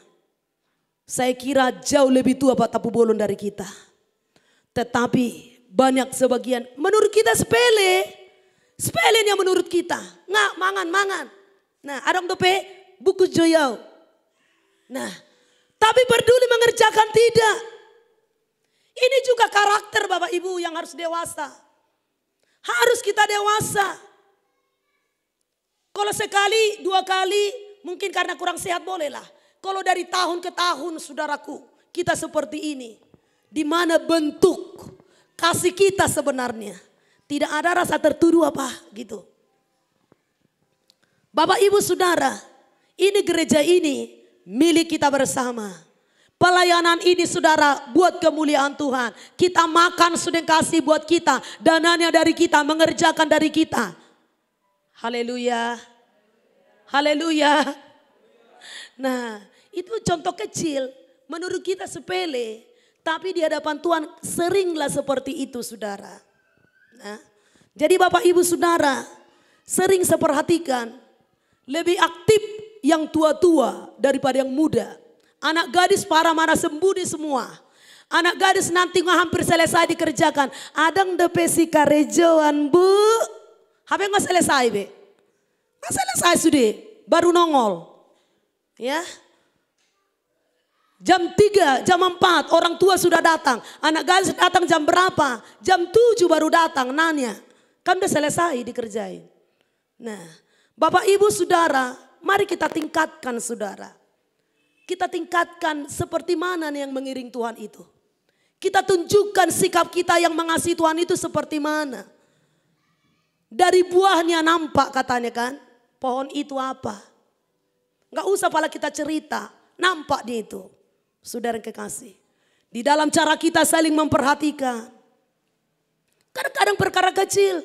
Saya kira jauh lebih tua Pak Tapu Bolon dari kita. Tetapi banyak sebagian menurut kita sepele. Sepelenya menurut kita. Nggak mangan. Nah ada dope buku joyau. Nah tapi peduli mengerjakan tidak. Ini juga karakter Bapak Ibu yang harus dewasa. Harus kita dewasa. Kalau sekali, 2 kali, mungkin karena kurang sehat bolehlah. Kalau dari tahun ke tahun saudaraku, kita seperti ini. Di mana bentuk kasih kita sebenarnya. Tidak ada rasa tertuduh apa gitu. Bapak Ibu Saudara, ini gereja ini milik kita bersama. Pelayanan ini saudara buat kemuliaan Tuhan. Kita makan sudah kasih buat kita. Dananya dari kita, mengerjakan dari kita. Haleluya. Haleluya. Nah itu contoh kecil. Menurut kita sepele. Tapi di hadapan Tuhan seringlah seperti itu saudara. Nah, jadi Bapak Ibu Saudara. Sering saya perhatikan. Lebih aktif yang tua-tua daripada yang muda. Anak gadis para mana sembunyi semua. Anak gadis nanti hampir selesai dikerjakan. Adang depesi karejoan bu. Apa nggak selesai be? Nggak selesai sudah. Baru nongol. Ya. Jam 3, jam 4 orang tua sudah datang. Anak gadis datang jam berapa? Jam 7 baru datang nanya. Kan udah selesai dikerjain. Nah Bapak Ibu Saudara. Mari kita tingkatkan saudara. Kita tingkatkan seperti mana nih yang mengiring Tuhan itu. Kita tunjukkan sikap kita yang mengasihi Tuhan itu seperti mana. Dari buahnya nampak katanya kan. Pohon itu apa. Gak usah pala kita cerita. Nampak dia itu. Saudara kekasih. Di dalam cara kita saling memperhatikan. Kadang-kadang perkara kecil.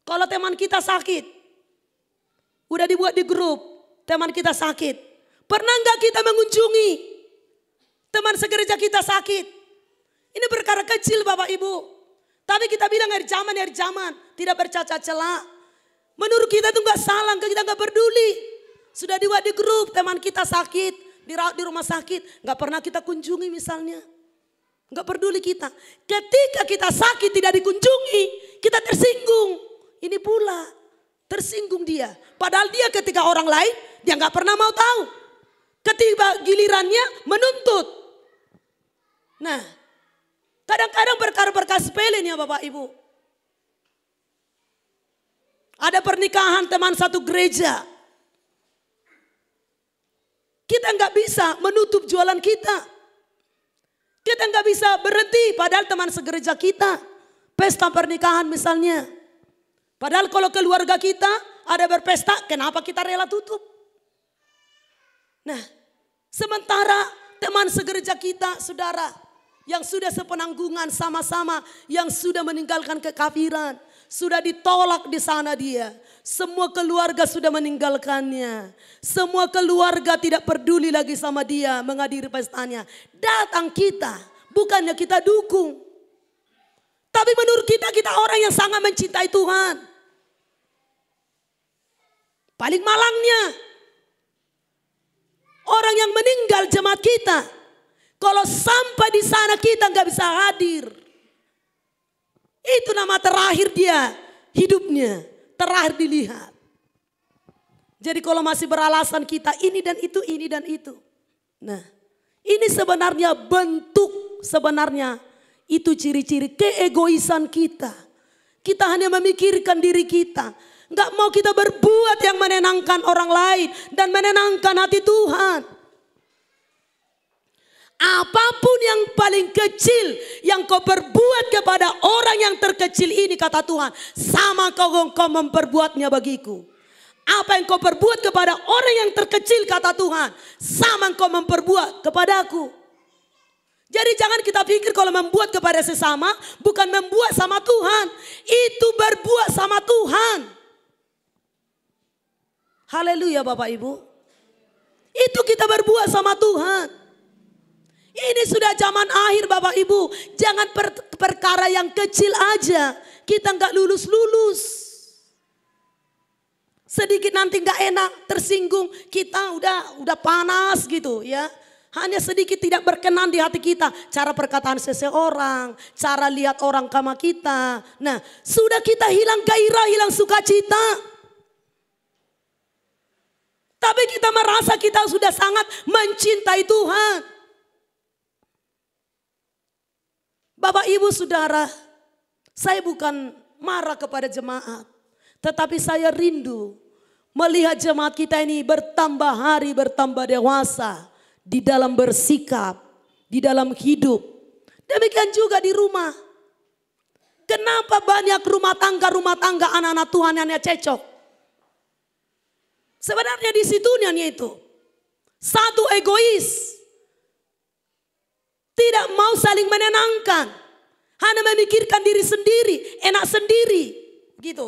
Kalau teman kita sakit. Udah dibuat di grup. Teman kita sakit. Pernah gak kita mengunjungi teman segereja kita sakit? Ini perkara kecil Bapak Ibu. Tapi kita bilang akhir zaman, tidak bercacat celah. Menurut kita itu nggak salah, kita nggak peduli. Sudah dibuat di grup, teman kita sakit, dirawat di rumah sakit, nggak pernah kita kunjungi misalnya. Nggak peduli kita. Ketika kita sakit tidak dikunjungi, kita tersinggung. Ini pula tersinggung dia. Padahal dia ketika orang lain, dia nggak pernah mau tahu. Ketika gilirannya menuntut. Nah, kadang-kadang perkara-perkara sepele nih ya Bapak Ibu. Ada pernikahan teman satu gereja. Kita nggak bisa menutup jualan kita. Kita nggak bisa berhenti padahal teman segereja kita. Pesta pernikahan misalnya. Padahal kalau keluarga kita ada berpesta, kenapa kita rela tutup? Nah, sementara teman segereja kita, saudara, yang sudah sepenanggungan sama-sama, yang sudah meninggalkan kekafiran, sudah ditolak di sana dia. Semua keluarga sudah meninggalkannya. Semua keluarga tidak peduli lagi sama dia menghadiri pestanya. Datang kita, bukannya kita dukung. Tapi menurut kita, kita orang yang sangat mencintai Tuhan. Paling malangnya, orang yang meninggal jemaat kita, kalau sampai di sana kita nggak bisa hadir. Itu nama terakhir dia hidupnya, terakhir dilihat. Jadi kalau masih beralasan kita ini dan itu, ini dan itu. Nah, ini sebenarnya bentuk, sebenarnya itu ciri-ciri keegoisan kita. Kita hanya memikirkan diri kita. Nggak mau kita berbuat yang menenangkan orang lain dan menenangkan hati Tuhan. Apapun yang paling kecil yang kau perbuat kepada orang yang terkecil ini, kata Tuhan, sama kau memperbuatnya bagiku. Apa yang kau perbuat kepada orang yang terkecil, kata Tuhan, sama kau memperbuat kepadaku. Jadi jangan kita pikir kalau membuat kepada sesama bukan membuat sama Tuhan. Itu berbuat sama Tuhan. Haleluya Bapak Ibu. Itu kita berbuat sama Tuhan. Ini sudah zaman akhir Bapak Ibu. Jangan perkara yang kecil aja. Kita nggak lulus-lulus. Sedikit nanti nggak enak, tersinggung. Kita udah panas gitu ya. Hanya sedikit tidak berkenan di hati kita. Cara perkataan seseorang. Cara lihat orang sama kita. Nah, sudah kita hilang gairah, hilang sukacita. Tapi kita merasa kita sudah sangat mencintai Tuhan. Bapak Ibu Saudara, saya bukan marah kepada jemaat. Tetapi saya rindu melihat jemaat kita ini bertambah hari, bertambah dewasa. Di dalam bersikap, di dalam hidup. Demikian juga di rumah. Kenapa banyak rumah tangga anak-anak Tuhan yang cecok? Sebenarnya di situ itu. Satu egois. Tidak mau saling menenangkan. Hanya memikirkan diri sendiri, enak sendiri. Gitu.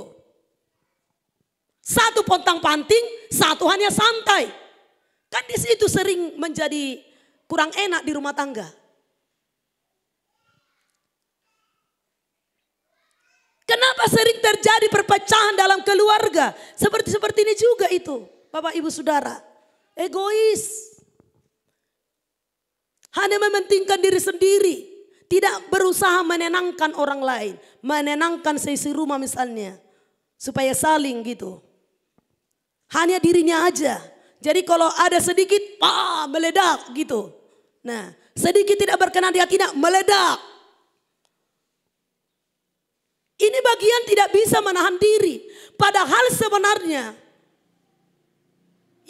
Satu pontang-panting, satu hanya santai. Kan di situ sering menjadi kurang enak di rumah tangga. Kenapa sering terjadi perpecahan dalam keluarga? Seperti ini juga itu, Bapak Ibu Saudara. Egois. Hanya mementingkan diri sendiri. Tidak berusaha menenangkan orang lain. Menenangkan seisi rumah misalnya. Supaya saling gitu. Hanya dirinya aja. Jadi kalau ada sedikit, meledak gitu. Nah, sedikit tidak berkenan di hatinya, meledak. Ini bagian tidak bisa menahan diri. Padahal sebenarnya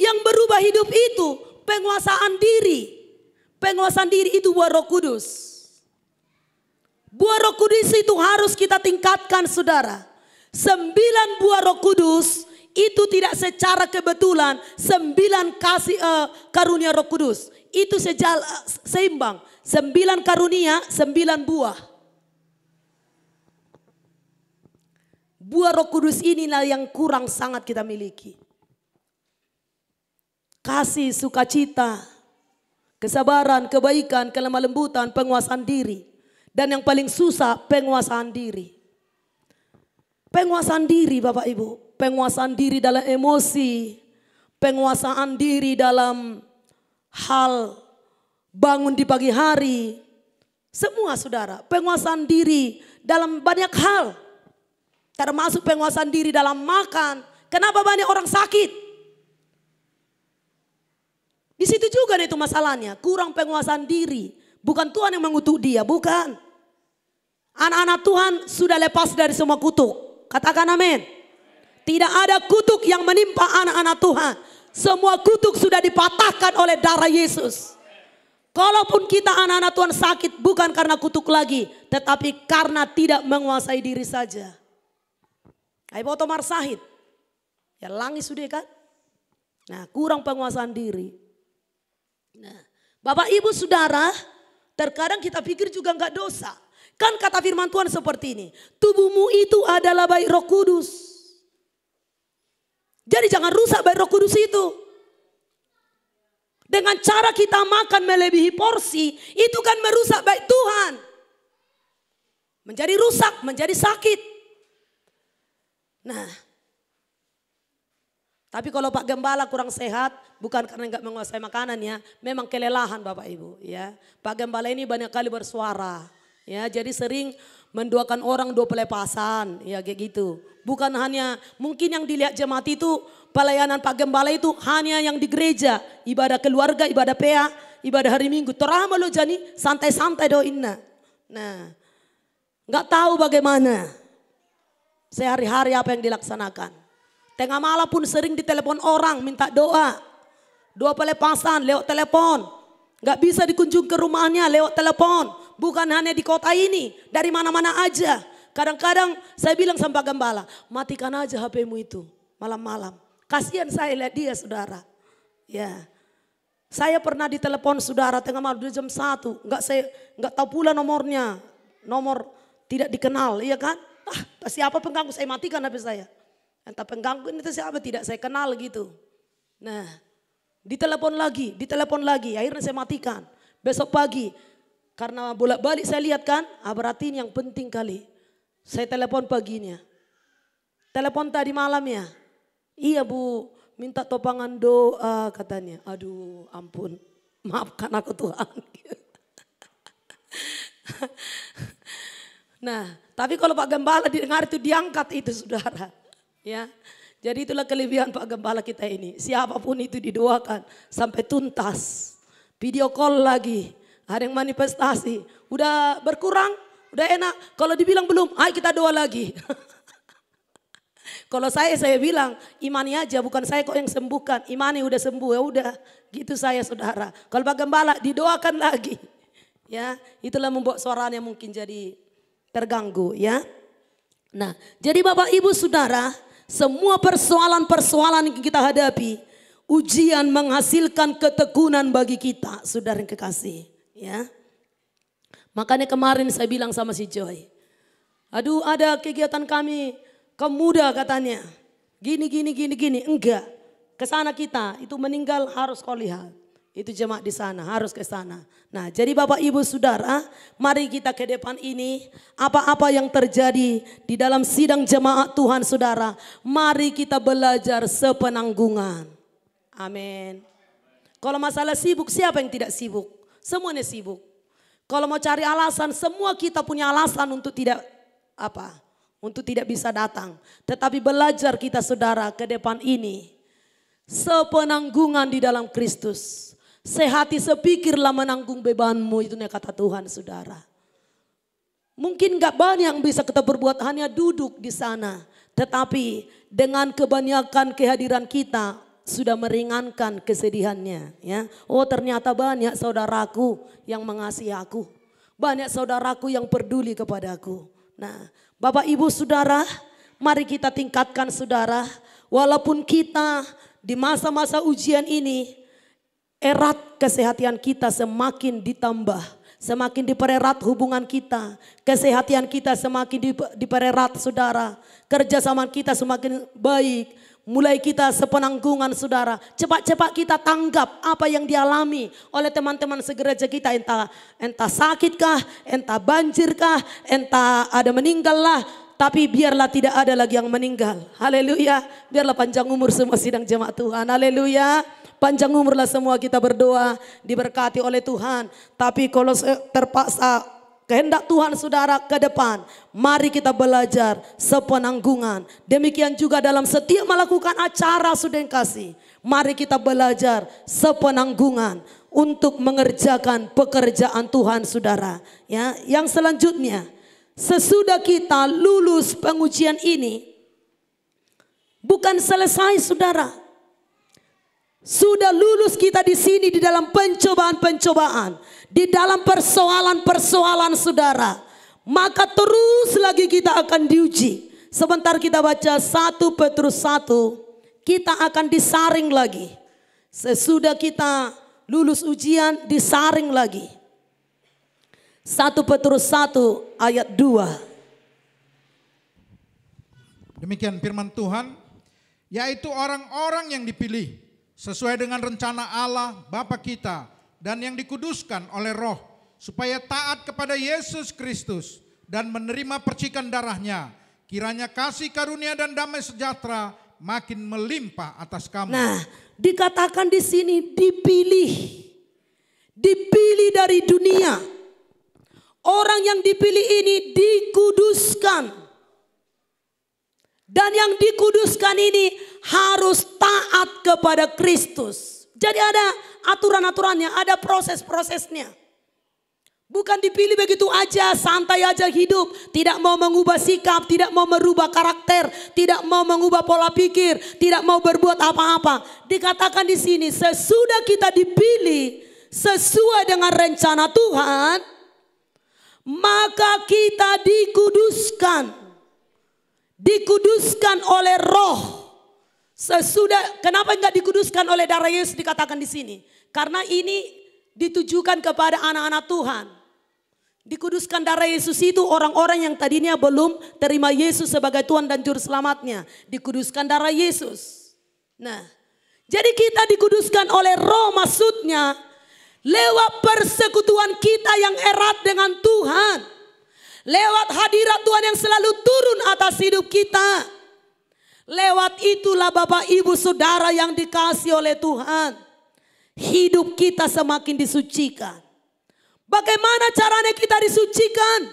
yang berubah hidup itu penguasaan diri. Penguasaan diri itu buah Roh Kudus. Buah Roh Kudus itu harus kita tingkatkan saudara. 9 buah Roh Kudus itu tidak secara kebetulan 9 karunia Roh Kudus. Itu seimbang. 9 karunia, 9 buah. Buah Roh Kudus inilah yang kurang sangat kita miliki. Kasih, sukacita, kesabaran, kebaikan, kelemah lembutan, penguasaan diri. Dan yang paling susah penguasaan diri. Penguasaan diri Bapak Ibu. Penguasaan diri dalam emosi. Penguasaan diri dalam hal bangun di pagi hari. Semua saudara. Penguasaan diri dalam banyak hal. Termasuk penguasaan diri dalam makan. Kenapa banyak orang sakit? Di situ juga itu masalahnya. Kurang penguasaan diri. Bukan Tuhan yang mengutuk dia, bukan. Anak-anak Tuhan sudah lepas dari semua kutuk. Katakan amin. Tidak ada kutuk yang menimpa anak-anak Tuhan. Semua kutuk sudah dipatahkan oleh darah Yesus. Kalaupun kita anak-anak Tuhan sakit bukan karena kutuk lagi. Tetapi karena tidak menguasai diri saja. Ayo Tomar Sahid. Ya langis sudah kan. Nah kurang penguasaan diri. Nah Bapak Ibu Saudara. Terkadang kita pikir juga enggak dosa. Kan kata firman Tuhan seperti ini. Tubuhmu itu adalah baik Roh Kudus. Jadi jangan rusak baik Roh Kudus itu. Dengan cara kita makan melebihi porsi. Itu kan merusak baik Tuhan. Menjadi rusak, menjadi sakit. Nah. Tapi kalau Pak Gembala kurang sehat. Bukan karena enggak menguasai makanan ya. Memang kelelahan Bapak Ibu. Ya. Pak Gembala ini banyak kali bersuara. Ya, jadi sering mendoakan orang 2 pelepasan. Ya kayak gitu. Bukan hanya mungkin yang dilihat jemaat itu pelayanan Pak Gembala itu hanya yang di gereja. Ibadah keluarga, ibadah PA, ibadah hari Minggu. Terama lo jadi santai-santai doain. Nah nggak tahu bagaimana sehari-hari apa yang dilaksanakan. Tengah malam pun sering ditelepon orang minta doa. 2 pelepasan lewat telepon. Nggak bisa dikunjung ke rumahnya lewat telepon. Bukan hanya di kota ini, dari mana-mana aja. Kadang-kadang saya bilang sama Pak Gembala, matikan aja HP-mu itu malam-malam. Kasihan saya lihat dia saudara. Ya, saya pernah ditelepon saudara tengah malam jam 1. Enggak tahu pula nomornya, nomor tidak dikenal, iya kan? Siapa pengganggu saya matikan HP saya. Entah pengganggu itu siapa tidak saya kenal gitu. Nah, ditelepon lagi, akhirnya saya matikan. Besok pagi. Karena bolak-balik saya lihat kan, berarti ini yang penting kali. Saya telepon paginya. Telepon tadi malamnya. Iya Bu, minta topangan doa katanya. Aduh ampun, maafkan aku Tuhan. Nah, tapi kalau Pak Gembala didengar itu diangkat itu saudara. Ya, jadi itulah kelebihan Pak Gembala kita ini. Siapapun itu didoakan sampai tuntas. Video call lagi. Ada yang manifestasi, udah berkurang, udah enak. Kalau dibilang belum, ayo kita doa lagi. Kalau saya bilang imani aja, bukan saya kok yang sembuhkan. Imani udah sembuh ya udah, gitu saya saudara. Kalau Pak Gembala didoakan lagi, ya itulah membuat suaranya mungkin jadi terganggu ya. Nah, jadi Bapak Ibu Saudara, semua persoalan-persoalan yang kita hadapi, ujian menghasilkan ketekunan bagi kita, saudara yang kekasih. Ya, makanya kemarin saya bilang sama si Joy, aduh ada kegiatan kami kaum muda katanya, gini, enggak, kesana kita itu meninggal harus kau lihat, itu jemaat di sana harus ke sana. Nah, jadi Bapak Ibu Saudara, mari kita ke depan ini, apa-apa yang terjadi di dalam sidang jemaat Tuhan Saudara, mari kita belajar sepenanggungan. Amin. Kalau masalah sibuk, siapa yang tidak sibuk? Semuanya sibuk. Kalau mau cari alasan, semua kita punya alasan untuk tidak untuk tidak bisa datang. Tetapi belajar kita saudara ke depan ini, sepenanggungan di dalam Kristus. Sehati sepikirlah menanggung bebanmu, itu kata Tuhan saudara. Mungkin gak banyak yang bisa kita berbuat, hanya duduk di sana. Tetapi dengan kebanyakan kehadiran kita, sudah meringankan kesedihannya ya. Oh ternyata banyak saudaraku yang mengasihi aku. Banyak saudaraku yang peduli kepadaku. Nah Bapak Ibu Saudara, mari kita tingkatkan saudara. Walaupun kita di masa-masa ujian ini, erat kesehatan kita semakin ditambah. Semakin dipererat hubungan kita. Kesehatan kita semakin dipererat saudara. Kerjasama kita semakin baik. mulai kita sepenanggungan saudara. Cepat-cepat kita tanggap apa yang dialami oleh teman-teman segereja kita. Entah sakitkah, entah banjirkah, entah ada meninggallah. Tapi biarlah tidak ada lagi yang meninggal. Haleluya. Biarlah panjang umur semua sidang jemaat Tuhan. Haleluya. Panjang umurlah semua kita berdoa. Diberkati oleh Tuhan. Tapi kalau terpaksa kehendak Tuhan saudara ke depan, mari kita belajar sepenanggungan. Demikian juga dalam setiap melakukan acara saudara yang kasih, mari kita belajar sepenanggungan untuk mengerjakan pekerjaan Tuhan saudara. Ya, yang selanjutnya, sesudah kita lulus pengujian ini, bukan selesai saudara. Sudah lulus kita di sini di dalam pencobaan-pencobaan, di dalam persoalan-persoalan saudara, maka terus lagi kita akan diuji. Sebentar kita baca 1 Petrus 1, kita akan disaring lagi. Sesudah kita lulus ujian, disaring lagi. 1 Petrus 1 ayat 2. Demikian firman Tuhan, yaitu orang-orang yang dipilih sesuai dengan rencana Allah Bapa kita dan yang dikuduskan oleh Roh, supaya taat kepada Yesus Kristus dan menerima percikan darahnya. Kiranya kasih karunia dan damai sejahtera makin melimpah atas kamu. Nah, dikatakan di sini dipilih. Dipilih dari dunia. Orang yang dipilih ini dikuduskan. Dan yang dikuduskan ini harus taat kepada Kristus. Jadi ada aturan-aturannya, ada proses-prosesnya. Bukan dipilih begitu aja, santai aja hidup. Tidak mau mengubah sikap, tidak mau merubah karakter, tidak mau mengubah pola pikir, tidak mau berbuat apa-apa. Dikatakan di sini, sesudah kita dipilih sesuai dengan rencana Tuhan, maka kita dikuduskan. Dikuduskan oleh Roh. Sesudah, kenapa enggak dikuduskan oleh darah Yesus dikatakan di sini? Karena ini ditujukan kepada anak-anak Tuhan. Dikuduskan darah Yesus itu orang-orang yang tadinya belum terima Yesus sebagai Tuhan dan Juru Selamatnya. Dikuduskan darah Yesus. Nah, jadi kita dikuduskan oleh Roh, maksudnya lewat persekutuan kita yang erat dengan Tuhan. Lewat hadirat Tuhan yang selalu turun atas hidup kita. Lewat itulah Bapak Ibu Saudara yang dikasihi oleh Tuhan, hidup kita semakin disucikan. Bagaimana caranya kita disucikan?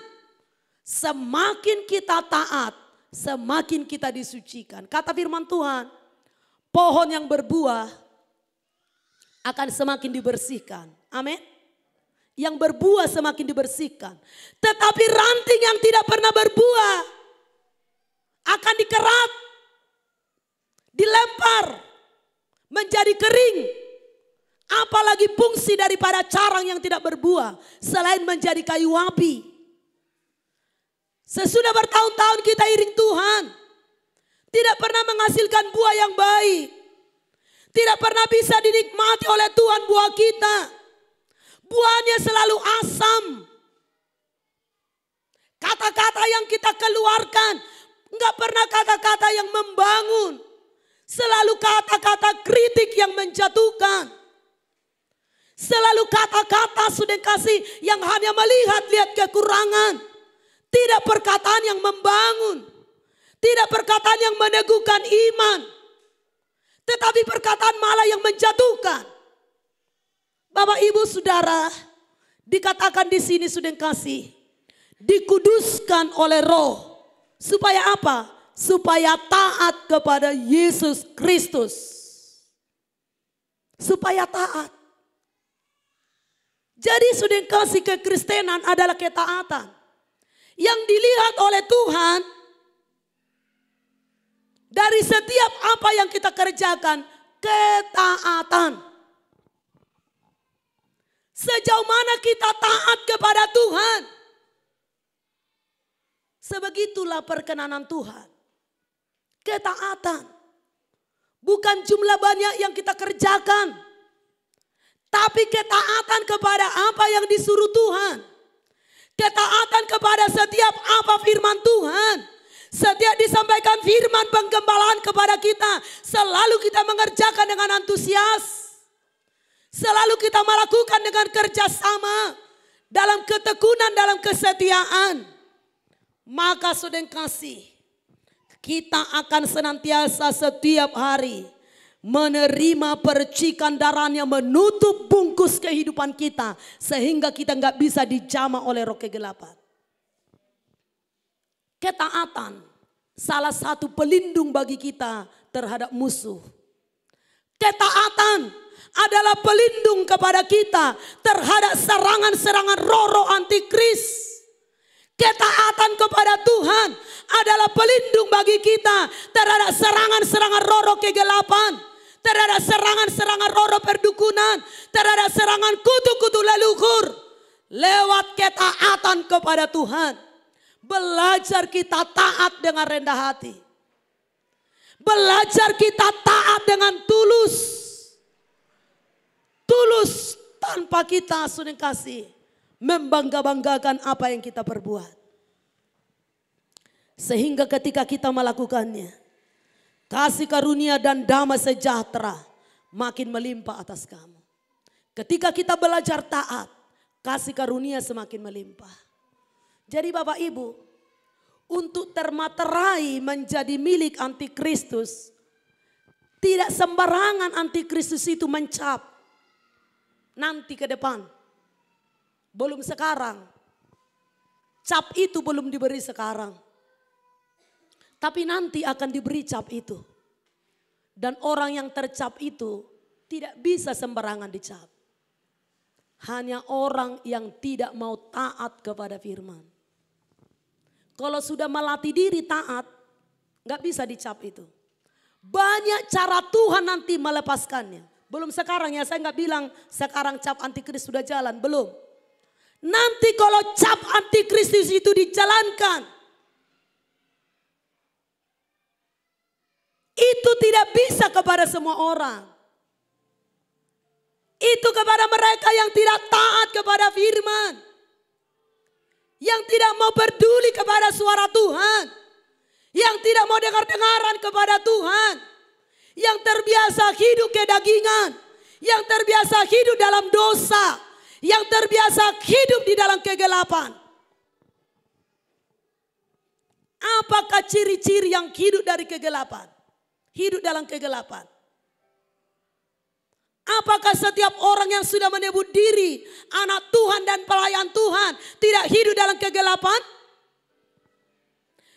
Semakin kita taat, semakin kita disucikan. Kata firman Tuhan, pohon yang berbuah akan semakin dibersihkan. Amin. Yang berbuah semakin dibersihkan. Tetapi ranting yang tidak pernah berbuah akan dikerat, dilempar, menjadi kering. Apalagi fungsi daripada carang yang tidak berbuah selain menjadi kayu api. Sesudah bertahun-tahun kita iring Tuhan, tidak pernah menghasilkan buah yang baik. Tidak pernah bisa dinikmati oleh Tuhan buah kita. Buahnya selalu asam. Kata-kata yang kita keluarkan enggak pernah kata-kata yang membangun. Selalu kata-kata kritik yang menjatuhkan. Selalu kata-kata sudah kasih yang hanya melihat kekurangan. Tidak perkataan yang membangun. Tidak perkataan yang meneguhkan iman. Tetapi perkataan malah yang menjatuhkan. Bapak Ibu Saudara, dikatakan di sini sudah kasih, dikuduskan oleh Roh. Supaya apa? Supaya taat kepada Yesus Kristus. Supaya taat. Jadi sudah kasih kekristenan adalah ketaatan. Yang dilihat oleh Tuhan dari setiap apa yang kita kerjakan, ketaatan. Sejauh mana kita taat kepada Tuhan, sebegitulah perkenanan Tuhan. Ketaatan. Bukan jumlah banyak yang kita kerjakan, tapi ketaatan kepada apa yang disuruh Tuhan. Ketaatan kepada setiap apa firman Tuhan. Setiap disampaikan firman penggembalaan kepada kita, selalu kita mengerjakan dengan antusias. Selalu kita melakukan dengan kerjasama, dalam ketekunan, dalam kesetiaan. Maka saudara kasih, kita akan senantiasa setiap hari menerima percikan darahnya menutup bungkus kehidupan kita. Sehingga kita nggak bisa dijamah oleh roh kegelapan. Ketaatan salah satu pelindung bagi kita terhadap musuh. Ketaatan adalah pelindung kepada kita terhadap serangan-serangan roh-roh antikris. Ketaatan kepada Tuhan adalah pelindung bagi kita terhadap serangan-serangan roh-roh kegelapan, terhadap serangan-serangan roh-roh perdukunan, terhadap serangan kutu-kutu leluhur. Lewat ketaatan kepada Tuhan, belajar kita taat dengan rendah hati. Belajar kita taat dengan tulus. Tulus tanpa kita saudara kasih membangga-banggakan apa yang kita perbuat. Sehingga ketika kita melakukannya, kasih karunia dan damai sejahtera makin melimpah atas kamu. Ketika kita belajar taat, kasih karunia semakin melimpah. Jadi Bapak Ibu, untuk termaterai menjadi milik antikristus, tidak sembarangan antikristus itu mencap. Nanti ke depan, belum sekarang. Cap itu belum diberi sekarang. Tapi nanti akan diberi cap itu. Dan orang yang tercap itu tidak bisa sembarangan dicap. Hanya orang yang tidak mau taat kepada firman. Kalau sudah melatih diri taat, gak bisa dicap itu. Banyak cara Tuhan nanti melepaskannya. Belum sekarang ya, saya gak bilang sekarang cap antikris sudah jalan, belum. Nanti kalau cap antikristus itu dijalankan, itu tidak bisa kepada semua orang. Itu kepada mereka yang tidak taat kepada firman. Yang tidak mau peduli kepada suara Tuhan. Yang tidak mau dengar-dengaran kepada Tuhan. Yang terbiasa hidup kedagingan. Yang terbiasa hidup dalam dosa. Yang terbiasa hidup di dalam kegelapan. Apakah ciri-ciri yang hidup dari kegelapan? Hidup dalam kegelapan. Apakah setiap orang yang sudah menyebut diri anak Tuhan dan pelayan Tuhan tidak hidup dalam kegelapan?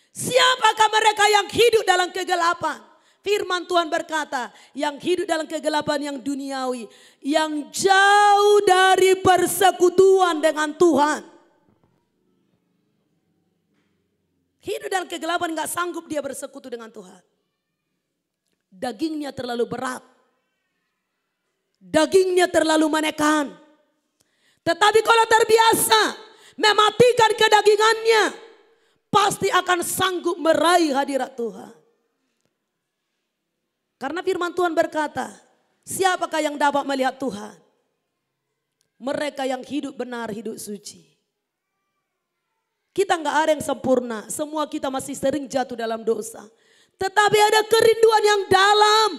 Siapakah mereka yang hidup dalam kegelapan? Firman Tuhan berkata, yang hidup dalam kegelapan yang duniawi, yang jauh dari persekutuan dengan Tuhan. Hidup dalam kegelapan gak sanggup dia bersekutu dengan Tuhan. Dagingnya terlalu berat. Dagingnya terlalu menekan. Tetapi kalau terbiasa mematikan kedagingannya, pasti akan sanggup meraih hadirat Tuhan. Karena firman Tuhan berkata, siapakah yang dapat melihat Tuhan? Mereka yang hidup benar, hidup suci. Kita gak ada yang sempurna, semua kita masih sering jatuh dalam dosa. Tetapi ada kerinduan yang dalam.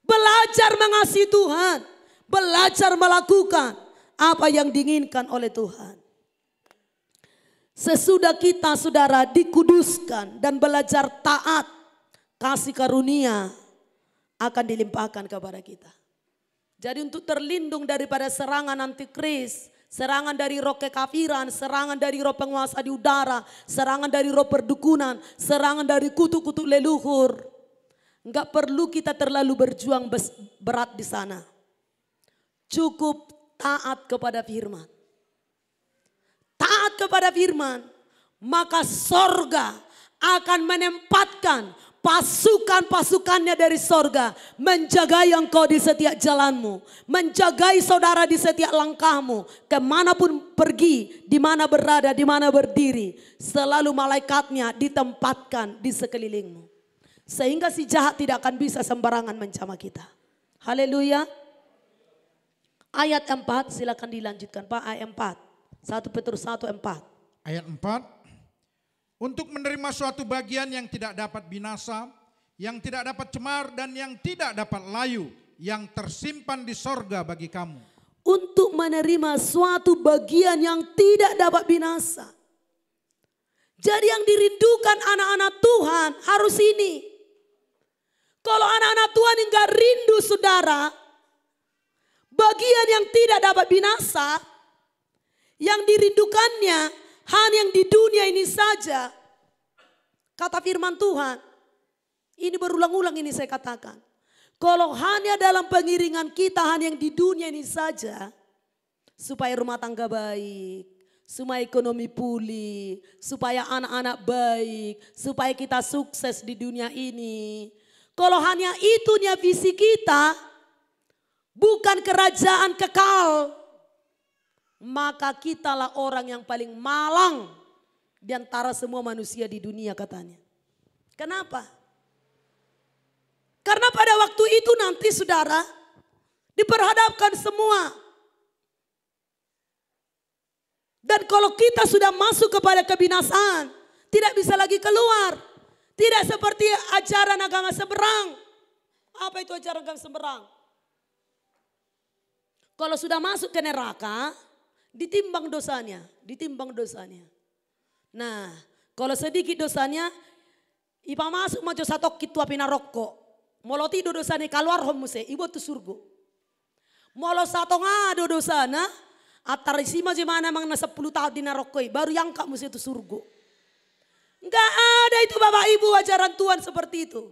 Belajar mengasihi Tuhan. Belajar melakukan apa yang diinginkan oleh Tuhan. Sesudah kita saudara dikuduskan dan belajar taat, kasih karunia akan dilimpahkan kepada kita. Jadi untuk terlindung daripada serangan antikris, serangan dari roh kekafiran, serangan dari roh penguasa di udara, serangan dari roh perdukunan, serangan dari kutu-kutu leluhur. Enggak perlu kita terlalu berjuang berat di sana. Cukup taat kepada firman. Taat kepada firman, maka sorga akan menempatkan pasukan-pasukannya dari sorga. Menjagai engkau di setiap jalanmu. Menjagai saudara di setiap langkahmu. Kemanapun pergi, di mana berada, di mana berdiri. Selalu malaikatnya ditempatkan di sekelilingmu. Sehingga si jahat tidak akan bisa sembarangan mencama kita. Haleluya. Ayat 4 silakan dilanjutkan Pak, ayat 4. 1 Petrus 1:4. Ayat 4. untuk menerima suatu bagian yang tidak dapat binasa, yang tidak dapat cemar, dan yang tidak dapat layu, yang tersimpan di sorga bagi kamu. Untuk menerima suatu bagian yang tidak dapat binasa. Jadi yang dirindukan anak-anak Tuhan harus ini. Kalau anak-anak Tuhan enggak rindu saudara, bagian yang tidak dapat binasa, yang dirindukannya hanya yang di dunia ini saja. Kata firman Tuhan, ini berulang-ulang ini saya katakan. Kalau hanya dalam pengiringan kita hanya yang di dunia ini saja, supaya rumah tangga baik, supaya ekonomi pulih, supaya anak-anak baik, supaya kita sukses di dunia ini. Kalau hanya itunya visi kita, bukan kerajaan kekal, maka kitalah orang yang paling malang di antara semua manusia di dunia katanya. Kenapa? Karena pada waktu itu nanti saudara diperhadapkan semua. Dan kalau kita sudah masuk kepada kebinasaan, tidak bisa lagi keluar. Tidak seperti ajaran agama seberang. Apa itu ajaran agama seberang? Kalau sudah masuk ke neraka, ditimbang dosanya, ditimbang dosanya. Nah, kalau sedikit dosanya, ipa masuk maju satu kitu api naroko. Molo tido dosanya keluar homuse, ibu tu surga. Molo satu ngado dosana, atarisima jemana mang na 10 tahun di narokoi, baru yang kamu itu surga. Enggak ada itu Bapak Ibu ajaran Tuhan seperti itu.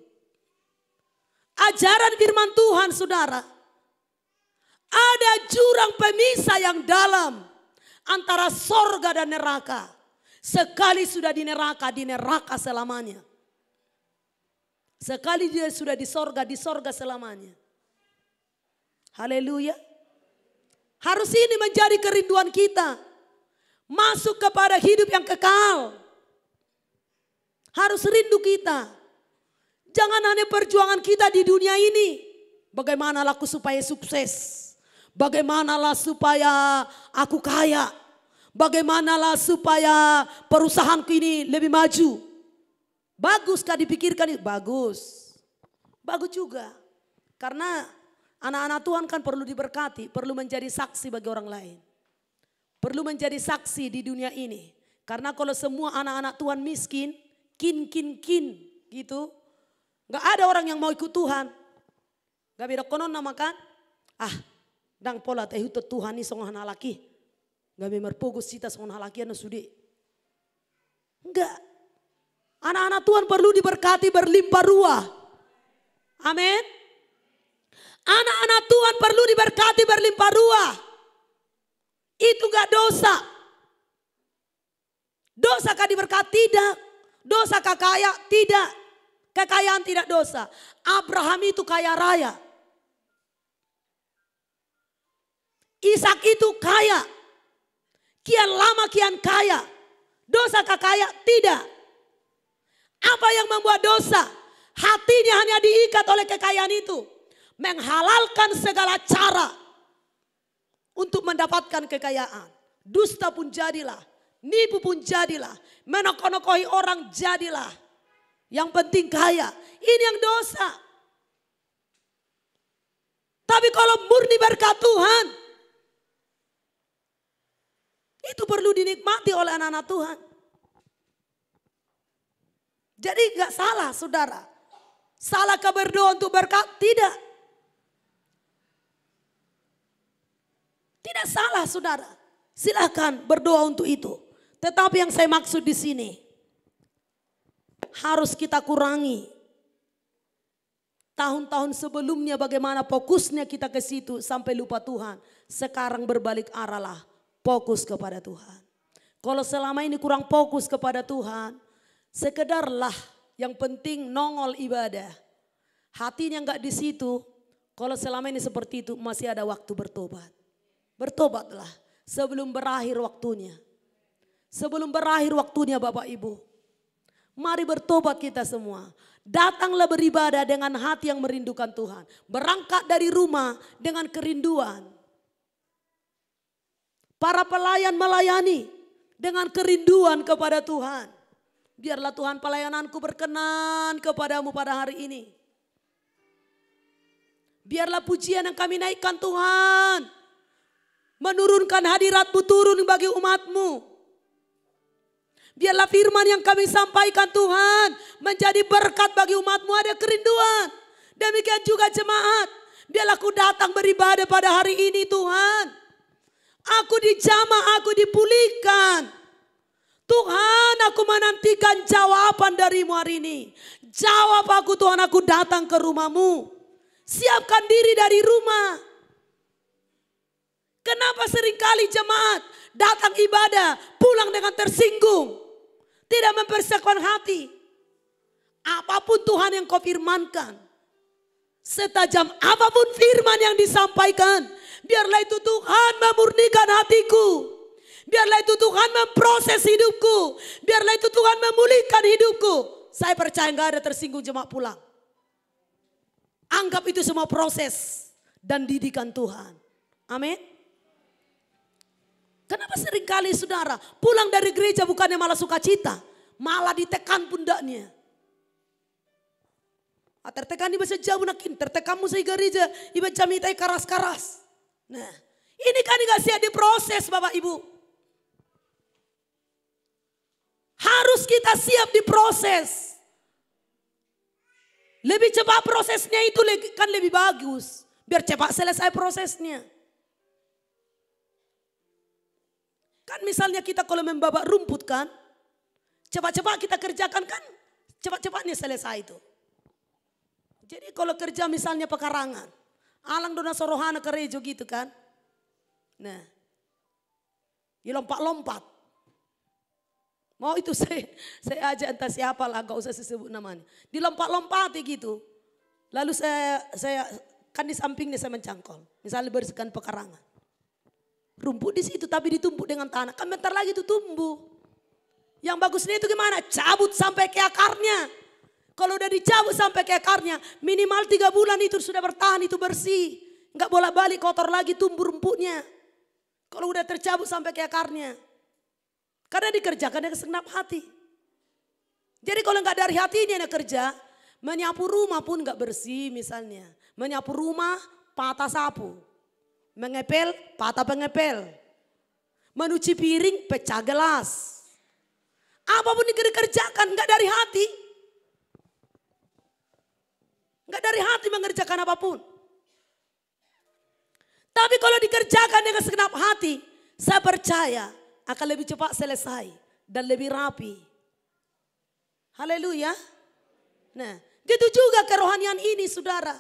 Ajaran firman Tuhan saudara. Ada jurang pemisah yang dalam antara sorga dan neraka. Sekali sudah di neraka selamanya. Sekali dia sudah di sorga selamanya. Haleluya. Harus ini menjadi kerinduan kita. Masuk kepada hidup yang kekal. Harus rindu kita. Jangan hanya perjuangan kita di dunia ini. Bagaimana aku supaya sukses. Bagaimanalah supaya aku kaya. Bagaimanalah supaya perusahaanku ini lebih maju. Bagus kah dipikirkan itu? Bagus. Bagus juga. Karena anak-anak Tuhan kan perlu diberkati. Perlu menjadi saksi bagi orang lain. Perlu menjadi saksi di dunia ini. Karena kalau semua anak-anak Tuhan miskin. Kin gitu. Gak ada orang yang mau ikut Tuhan. Gak beda konon nama kan. Dang pola teh itu Tuhan ni song hana laki. Gak memar pogus cita song hana laki anu sudi. Enggak. Anak-anak Tuhan perlu diberkati berlimpah ruah. Amin. Anak-anak Tuhan perlu diberkati berlimpah ruah. Itu gak dosa. Dosa kah diberkati? Tidak. Dosa kah kaya? Tidak. Kekayaan tidak dosa. Abraham itu kaya raya. Ishak itu kaya. Kian lama kian kaya. Dosa kah kaya? Tidak. Apa yang membuat dosa? Hatinya hanya diikat oleh kekayaan itu. Menghalalkan segala cara untuk mendapatkan kekayaan. Dusta pun jadilah. Nipu pun jadilah. Menokoi orang jadilah. Yang penting kaya. Ini yang dosa. Tapi kalau murni berkat Tuhan. Itu perlu dinikmati oleh anak-anak Tuhan. Jadi gak salah saudara. Salahkah berdoa untuk berkat? Tidak. Tidak salah saudara. Silakan berdoa untuk itu. Tetapi yang saya maksud di sini. Harus kita kurangi. Tahun-tahun sebelumnya bagaimana fokusnya kita ke situ sampai lupa Tuhan. Sekarang berbalik arah lah. Fokus kepada Tuhan. Kalau selama ini kurang fokus kepada Tuhan. Sekedarlah yang penting nongol ibadah. Hatinya enggak di situ. Kalau selama ini seperti itu masih ada waktu bertobat. Bertobatlah sebelum berakhir waktunya. Sebelum berakhir waktunya Bapak Ibu. Mari bertobat kita semua. Datanglah beribadah dengan hati yang merindukan Tuhan. Berangkat dari rumah dengan kerinduan. Para pelayan melayani dengan kerinduan kepada Tuhan. Biarlah Tuhan pelayananku berkenan kepadamu pada hari ini. Biarlah pujian yang kami naikkan Tuhan, menurunkan hadirat-Mu turun bagi umat-Mu. Biarlah firman yang kami sampaikan Tuhan menjadi berkat bagi umat-Mu, ada kerinduan. Demikian juga jemaat. Biarlah aku datang beribadah pada hari ini Tuhan. Aku dijamah, aku dipulihkan. Tuhan, aku menantikan jawaban dari-Mu hari ini. Jawab aku Tuhan, aku datang ke rumah-Mu. Siapkan diri dari rumah. Kenapa seringkali jemaat datang ibadah, pulang dengan tersinggung. Tidak mempersiapkan hati. Apapun Tuhan yang kau firmankan. Setajam apapun firman yang disampaikan. Biarlah itu Tuhan memurnikan hatiku. Biarlah itu Tuhan memproses hidupku. Biarlah itu Tuhan memulihkan hidupku. Saya percaya gak ada tersinggung jemaat pulang. Anggap itu semua proses dan didikan Tuhan. Amin. Kenapa seringkali saudara pulang dari gereja bukannya malah sukacita. Malah ditekan pundaknya. Tertekan iba sejauh nakin. Tertekanmu saya gereja. Iba jamitai karas-karas. Nah ini kan gak siap diproses Bapak Ibu. Harus kita siap diproses. Lebih cepat prosesnya itu kan lebih bagus. Biar cepat selesai prosesnya. Kan misalnya kita kalau membabak rumput kan. Cepat-cepat kita kerjakan kan. Cepat-cepatnya selesai itu. Jadi kalau kerja misalnya pekarangan. Alang dona sorohana kerejo gitu kan. Nah. Ya lompat-lompat. Mau itu saya ajak entah siapa lah, gak usah saya sebut namanya. Dilompat-lompati gitu. Lalu saya kan di sampingnya saya mencangkol. Misalnya bersihkan pekarangan. Rumput di situ tapi ditumpuk dengan tanah. Kan bentar lagi itu tumbuh. Yang bagusnya itu gimana? Cabut sampai ke akarnya. Kalau udah dicabut sampai ke akarnya, minimal 3 bulan itu sudah bertahan, itu bersih. Enggak bolak-balik kotor lagi tumbuh rumputnya. Kalau udah tercabut sampai ke akarnya. Karena dikerjakan dengan segenap hati. Jadi kalau enggak dari hati ini kerja, menyapu rumah pun enggak bersih misalnya. Menyapu rumah patah sapu. Mengepel patah pengepel. Menuci piring pecah gelas. Apapun dikerjakan enggak dari hati. Enggak dari hati mengerjakan apapun. Tapi kalau dikerjakan dengan segenap hati, saya percaya akan lebih cepat selesai dan lebih rapi. Haleluya. Nah, gitu juga kerohanian ini saudara.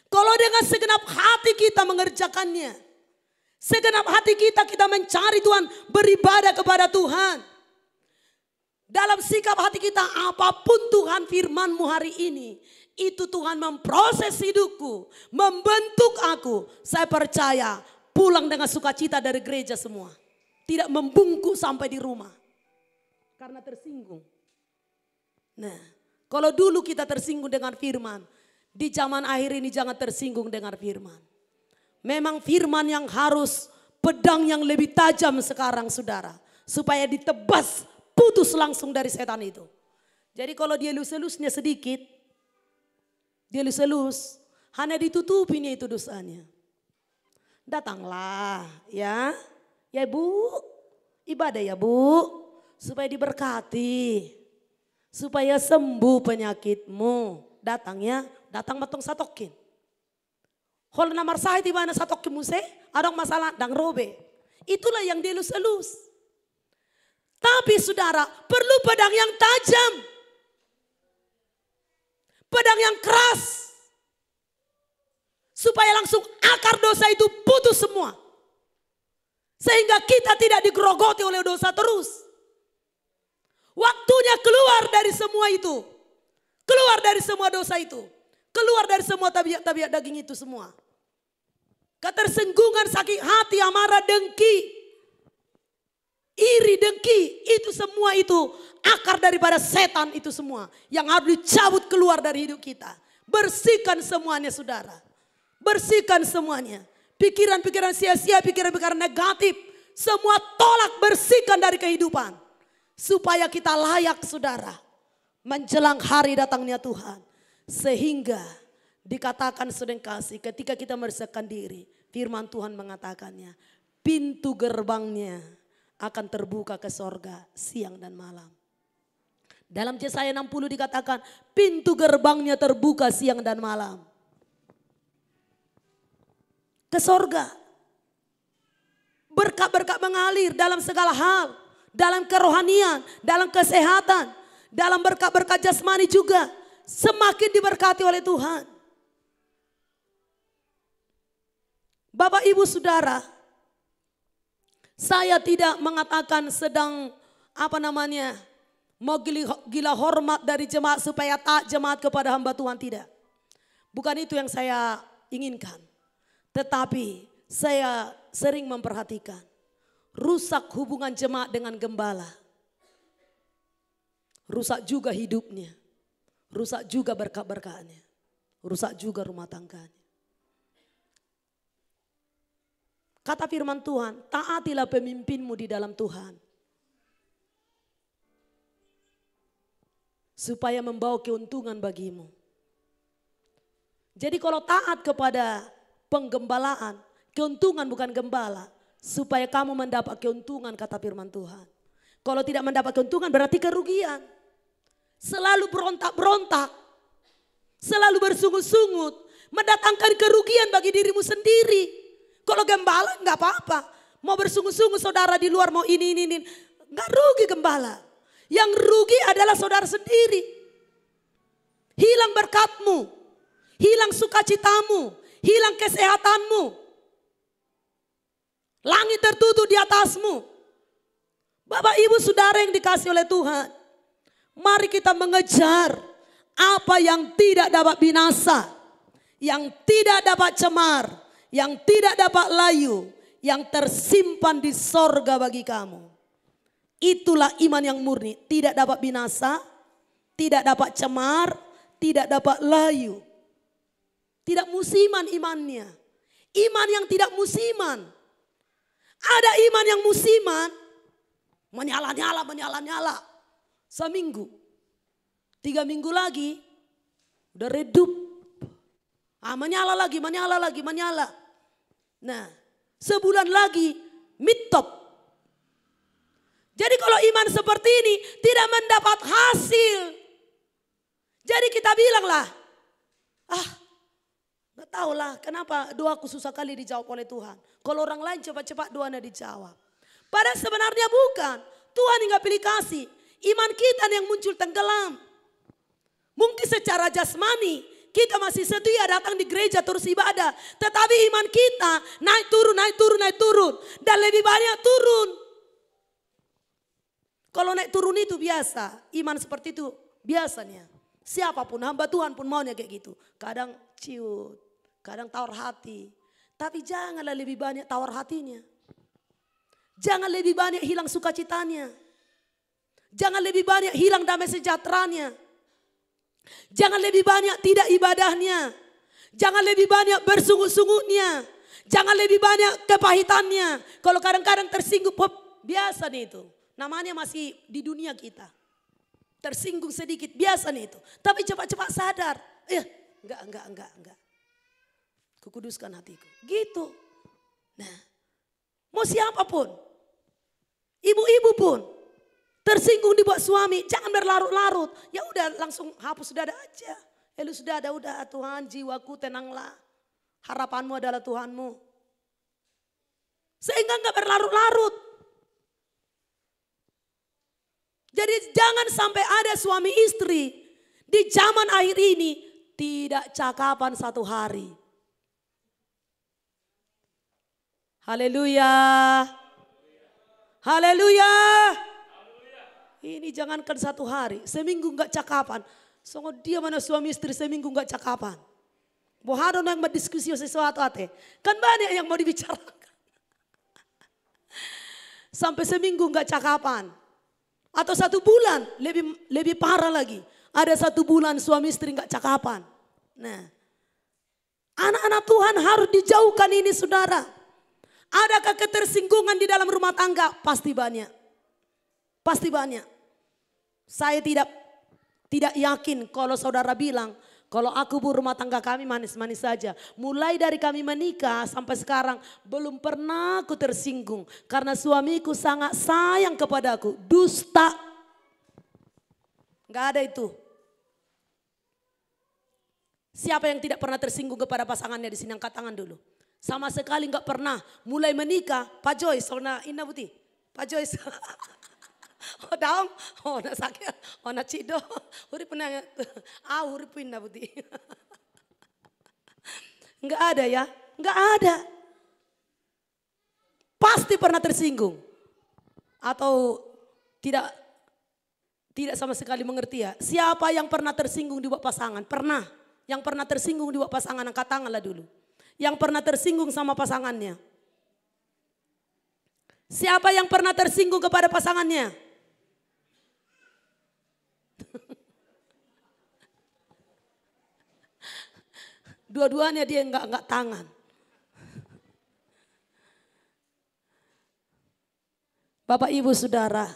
Kalau dengan segenap hati kita mengerjakannya. Segenap hati kita mencari Tuhan, beribadah kepada Tuhan. Dalam sikap hati kita apapun Tuhan firman-Mu hari ini. Itu Tuhan memproses hidupku, membentuk aku. Saya percaya pulang dengan sukacita dari gereja semua. Tidak membungkuk sampai di rumah. Karena tersinggung. Nah, kalau dulu kita tersinggung dengan firman. Di zaman akhir ini jangan tersinggung dengan firman. Memang firman yang harus pedang yang lebih tajam sekarang saudara. Supaya ditebas, putus langsung dari setan itu. Jadi kalau dia elus-elusnya sedikit. Dia elus-elus. Hanya ditutupinya itu dosanya. Datanglah ya. Ya Bu, ibadah ya Bu, supaya diberkati, supaya sembuh penyakitmu. Datangnya, datang matong satokin. Hol namar saya di mana satokin muse, ada masalah dang robe. Itulah yang dielus-elus. Tapi saudara, perlu pedang yang tajam. Pedang yang keras. Supaya langsung akar dosa itu putus semua. Sehingga kita tidak digerogoti oleh dosa terus. Waktunya keluar dari semua itu. Keluar dari semua dosa itu. Keluar dari semua tabiat-tabiat daging itu semua. Ketersinggungan, sakit hati, amarah, dengki. Iri, dengki. Itu semua itu akar daripada setan itu semua. Yang harus dicabut keluar dari hidup kita. Bersihkan semuanya saudara. Bersihkan semuanya. Pikiran-pikiran sia-sia, pikiran-pikiran negatif. Semua tolak, bersihkan dari kehidupan. Supaya kita layak saudara menjelang hari datangnya Tuhan. Sehingga dikatakan sedang kasih ketika kita meresahkan diri. Firman Tuhan mengatakannya. Pintu gerbangnya akan terbuka ke sorga siang dan malam. Dalam Yesaya 60 dikatakan pintu gerbangnya terbuka siang dan malam. Ke sorga. Berkat-berkat mengalir dalam segala hal. Dalam kerohanian, dalam kesehatan, dalam berkat-berkat jasmani juga. Semakin diberkati oleh Tuhan. Bapak Ibu Saudara, saya tidak mengatakan sedang mau gila hormat dari jemaat supaya taat jemaat kepada hamba Tuhan, tidak. Bukan itu yang saya inginkan. Tetapi saya sering memperhatikan rusak hubungan jemaat dengan gembala. Rusak juga hidupnya. Rusak juga berkat-berkatnya. Rusak juga rumah tangganya. Kata firman Tuhan, taatilah pemimpinmu di dalam Tuhan. Supaya membawa keuntungan bagimu. Jadi kalau taat kepada penggembalaan, keuntungan bukan gembala. Supaya kamu mendapat keuntungan kata firman Tuhan. Kalau tidak mendapat keuntungan berarti kerugian. Selalu berontak-berontak. Selalu bersungut-sungut. Mendatangkan kerugian bagi dirimu sendiri. Kalau gembala enggak apa-apa. Mau bersungut-sungut saudara di luar mau ini. Enggak rugi gembala. Yang rugi adalah saudara sendiri. Hilang berkatmu. Hilang sukacitamu. Hilang kesehatanmu. Langit tertutup di atasmu. Bapak Ibu Saudara yang dikasih oleh Tuhan. Mari kita mengejar apa yang tidak dapat binasa. Yang tidak dapat cemar. Yang tidak dapat layu, yang tersimpan di sorga bagi kamu. Itulah iman yang murni, tidak dapat binasa, tidak dapat cemar, tidak dapat layu. Tidak musiman imannya. Iman yang tidak musiman. Ada iman yang musiman, menyala-nyala. Seminggu, 3 minggu lagi, udah redup. Menyala lagi. Nah, sebulan lagi mid-top. Jadi kalau iman seperti ini tidak mendapat hasil. Jadi kita bilanglah, gak tahulah kenapa doaku susah kali dijawab oleh Tuhan. Kalau orang lain cepat-cepat doanya dijawab. Padahal sebenarnya bukan. Tuhan enggak pilih kasih. Iman kita yang muncul tenggelam. Mungkin secara jasmani kita masih setia datang di gereja terus ibadah. Tetapi iman kita naik turun. Dan lebih banyak turun. Kalau naik turun itu biasa. Iman seperti itu biasanya. Siapapun hamba Tuhan pun maunya kayak gitu. Kadang ciut. Kadang tawar hati. Tapi janganlah lebih banyak tawar hatinya. Jangan lebih banyak hilang sukacitanya. Jangan lebih banyak hilang damai sejahteranya. Jangan lebih banyak tidak ibadahnya. Jangan lebih banyak bersungut-sungutnya. Jangan lebih banyak kepahitannya. Kalau kadang-kadang tersinggung, biasa nih itu. Namanya masih di dunia kita. Tersinggung sedikit, biasa nih itu. Tapi cepat-cepat sadar. Enggak. Kukuduskan hatiku. Gitu. Nah, mau siapapun. Ibu-ibu pun. Tersinggung dibuat suami, jangan berlarut-larut. Ya udah langsung hapus, sudah ada aja. Lu sudah ada, udah Tuhan jiwaku tenanglah. Harapanmu adalah Tuhanmu. Sehingga enggak berlarut-larut. Jadi jangan sampai ada suami istri di zaman akhir ini tidak cakapan satu hari. Haleluya. Haleluya. Ini jangankan satu hari, seminggu enggak cakapan. Songo dia mana suami istri seminggu enggak cakapan. Bohado yang berdiskusi sesuatu ate. Kan banyak yang mau dibicarakan. Sampai seminggu enggak cakapan. Atau 1 bulan, lebih parah lagi. Ada 1 bulan suami istri enggak cakapan. Nah, anak-anak Tuhan harus dijauhkan ini saudara. Adakah ketersinggungan di dalam rumah tangga? Pasti banyak. Pasti banyak. Saya tidak yakin kalau saudara bilang, kalau aku berumah tangga kami manis-manis saja. Mulai dari kami menikah sampai sekarang belum pernah aku tersinggung. Karena suamiku sangat sayang kepadaku. Dusta. Gak ada itu. Siapa yang tidak pernah tersinggung kepada pasangannya di sini? Angkat tangan dulu. Sama sekali gak pernah. Mulai menikah, Pak Joyce, Ona Inna Buti. Pak Joyce. Oh daom, oh na sakit, oh na cido, hurip na, hurip na Buti. Enggak ada ya, enggak ada. Pasti pernah tersinggung. Atau tidak sama sekali mengerti ya. Siapa yang pernah tersinggung di bawah pasangan? Pernah. Yang pernah tersinggung di bawah pasangan, angkat tanganlah dulu. Yang pernah tersinggung sama pasangannya. Siapa yang pernah tersinggung kepada pasangannya? Dua-duanya dia enggak tangan. Bapak Ibu Saudara,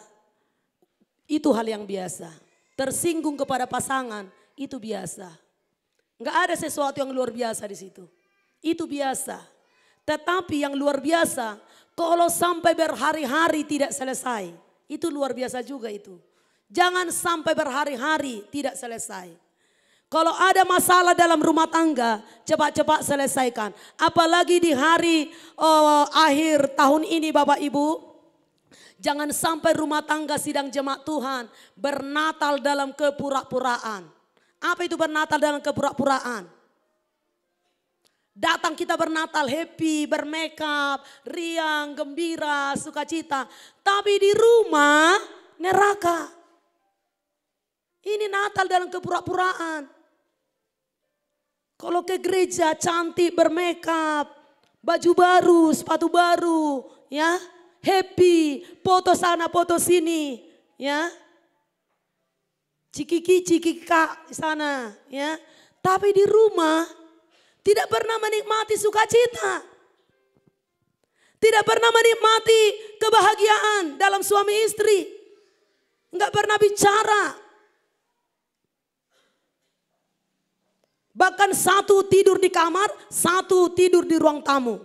itu hal yang biasa. Tersinggung kepada pasangan itu biasa. Enggak ada sesuatu yang luar biasa di situ. Itu biasa. Tetapi yang luar biasa kalau sampai berhari-hari tidak selesai. Itu luar biasa juga itu. Jangan sampai berhari-hari tidak selesai. Kalau ada masalah dalam rumah tangga, cepat-cepat selesaikan. Apalagi di hari akhir tahun ini Bapak Ibu. Jangan sampai rumah tangga sidang jemaat Tuhan bernatal dalam kepura-puraan. Apa itu bernatal dalam kepura-puraan? Datang kita bernatal happy, bermakeup, riang, gembira, sukacita. Tapi di rumah neraka. Ini Natal dalam kepura-puraan. Kalau ke gereja cantik, bermakeup, baju baru, sepatu baru, ya, happy, foto sana, foto sini, ya, cikika di sana, ya. Tapi di rumah tidak pernah menikmati sukacita, tidak pernah menikmati kebahagiaan dalam suami istri, nggak pernah bicara. Bahkan satu tidur di kamar, satu tidur di ruang tamu.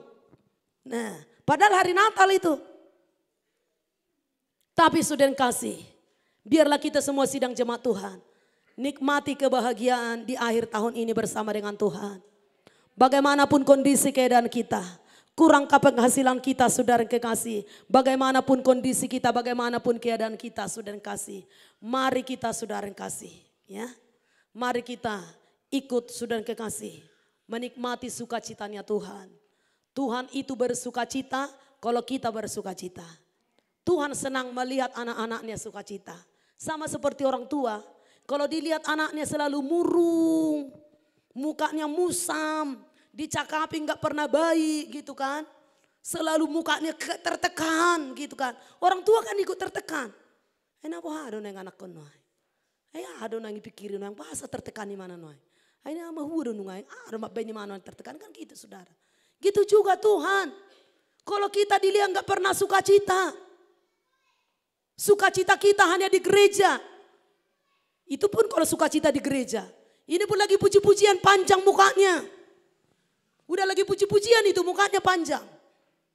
Nah, padahal hari Natal itu. Tapi saudara kasih, biarlah kita semua sidang jemaat Tuhan. Nikmati kebahagiaan di akhir tahun ini bersama dengan Tuhan. Bagaimanapun kondisi keadaan kita. Kurangkah penghasilan kita saudara kekasih. Bagaimanapun kondisi kita, bagaimanapun keadaan kita saudara kasih. Mari kita saudara kasih. Ya, mari kita ikut saudara kekasih, menikmati sukacitanya Tuhan. Tuhan itu bersukacita kalau kita bersukacita. Tuhan senang melihat anak-anaknya sukacita. Sama seperti orang tua, kalau dilihat anaknya selalu murung, mukanya musam, dicakapi nggak pernah baik gitu kan. Selalu mukanya tertekan gitu kan. Orang tua kan ikut tertekan. Kenapa ada yang anak kono? Ada yang pikirin yang bahasa tertekan di mana noy. Ini ama hudo nungai, ada mana tertekan kan gitu saudara. Gitu juga Tuhan. Kalau kita dilihat nggak pernah sukacita. Sukacita kita hanya di gereja. Itu pun kalau sukacita di gereja. Ini pun lagi puji-pujian panjang mukanya. Udah lagi puji-pujian itu mukanya panjang.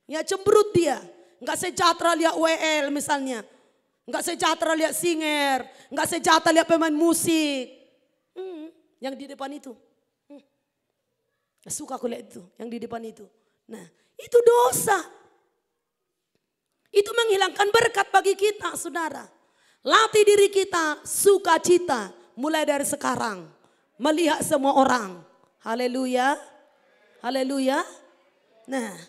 Ya cemberut dia. Nggak sejahtera lihat WL misalnya. Nggak sejahtera lihat singer. Nggak sejahtera lihat pemain musik. Yang di depan itu. Suka aku lihat itu. Yang di depan itu. Nah itu dosa. Itu menghilangkan berkat bagi kita saudara. Latih diri kita sukacita. Mulai dari sekarang. Melihat semua orang. Haleluya. Haleluya. Nah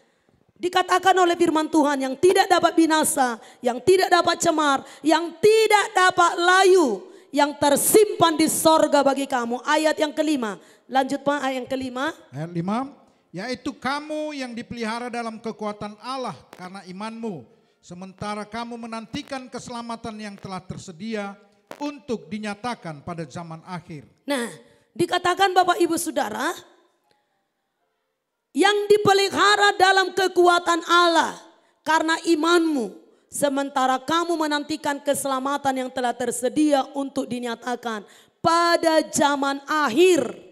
dikatakan oleh firman Tuhan yang tidak dapat binasa. Yang tidak dapat cemar. Yang tidak dapat layu. Yang tersimpan di sorga bagi kamu. Ayat yang kelima. Lanjut Pak, ayat yang kelima. Ayat 5. Yaitu kamu yang dipelihara dalam kekuatan Allah karena imanmu. Sementara kamu menantikan keselamatan yang telah tersedia untuk dinyatakan pada zaman akhir. Nah, dikatakan Bapak Ibu Saudara. Yang dipelihara dalam kekuatan Allah karena imanmu. sementara kamu menantikan keselamatan yang telah tersedia untuk dinyatakan pada zaman akhir.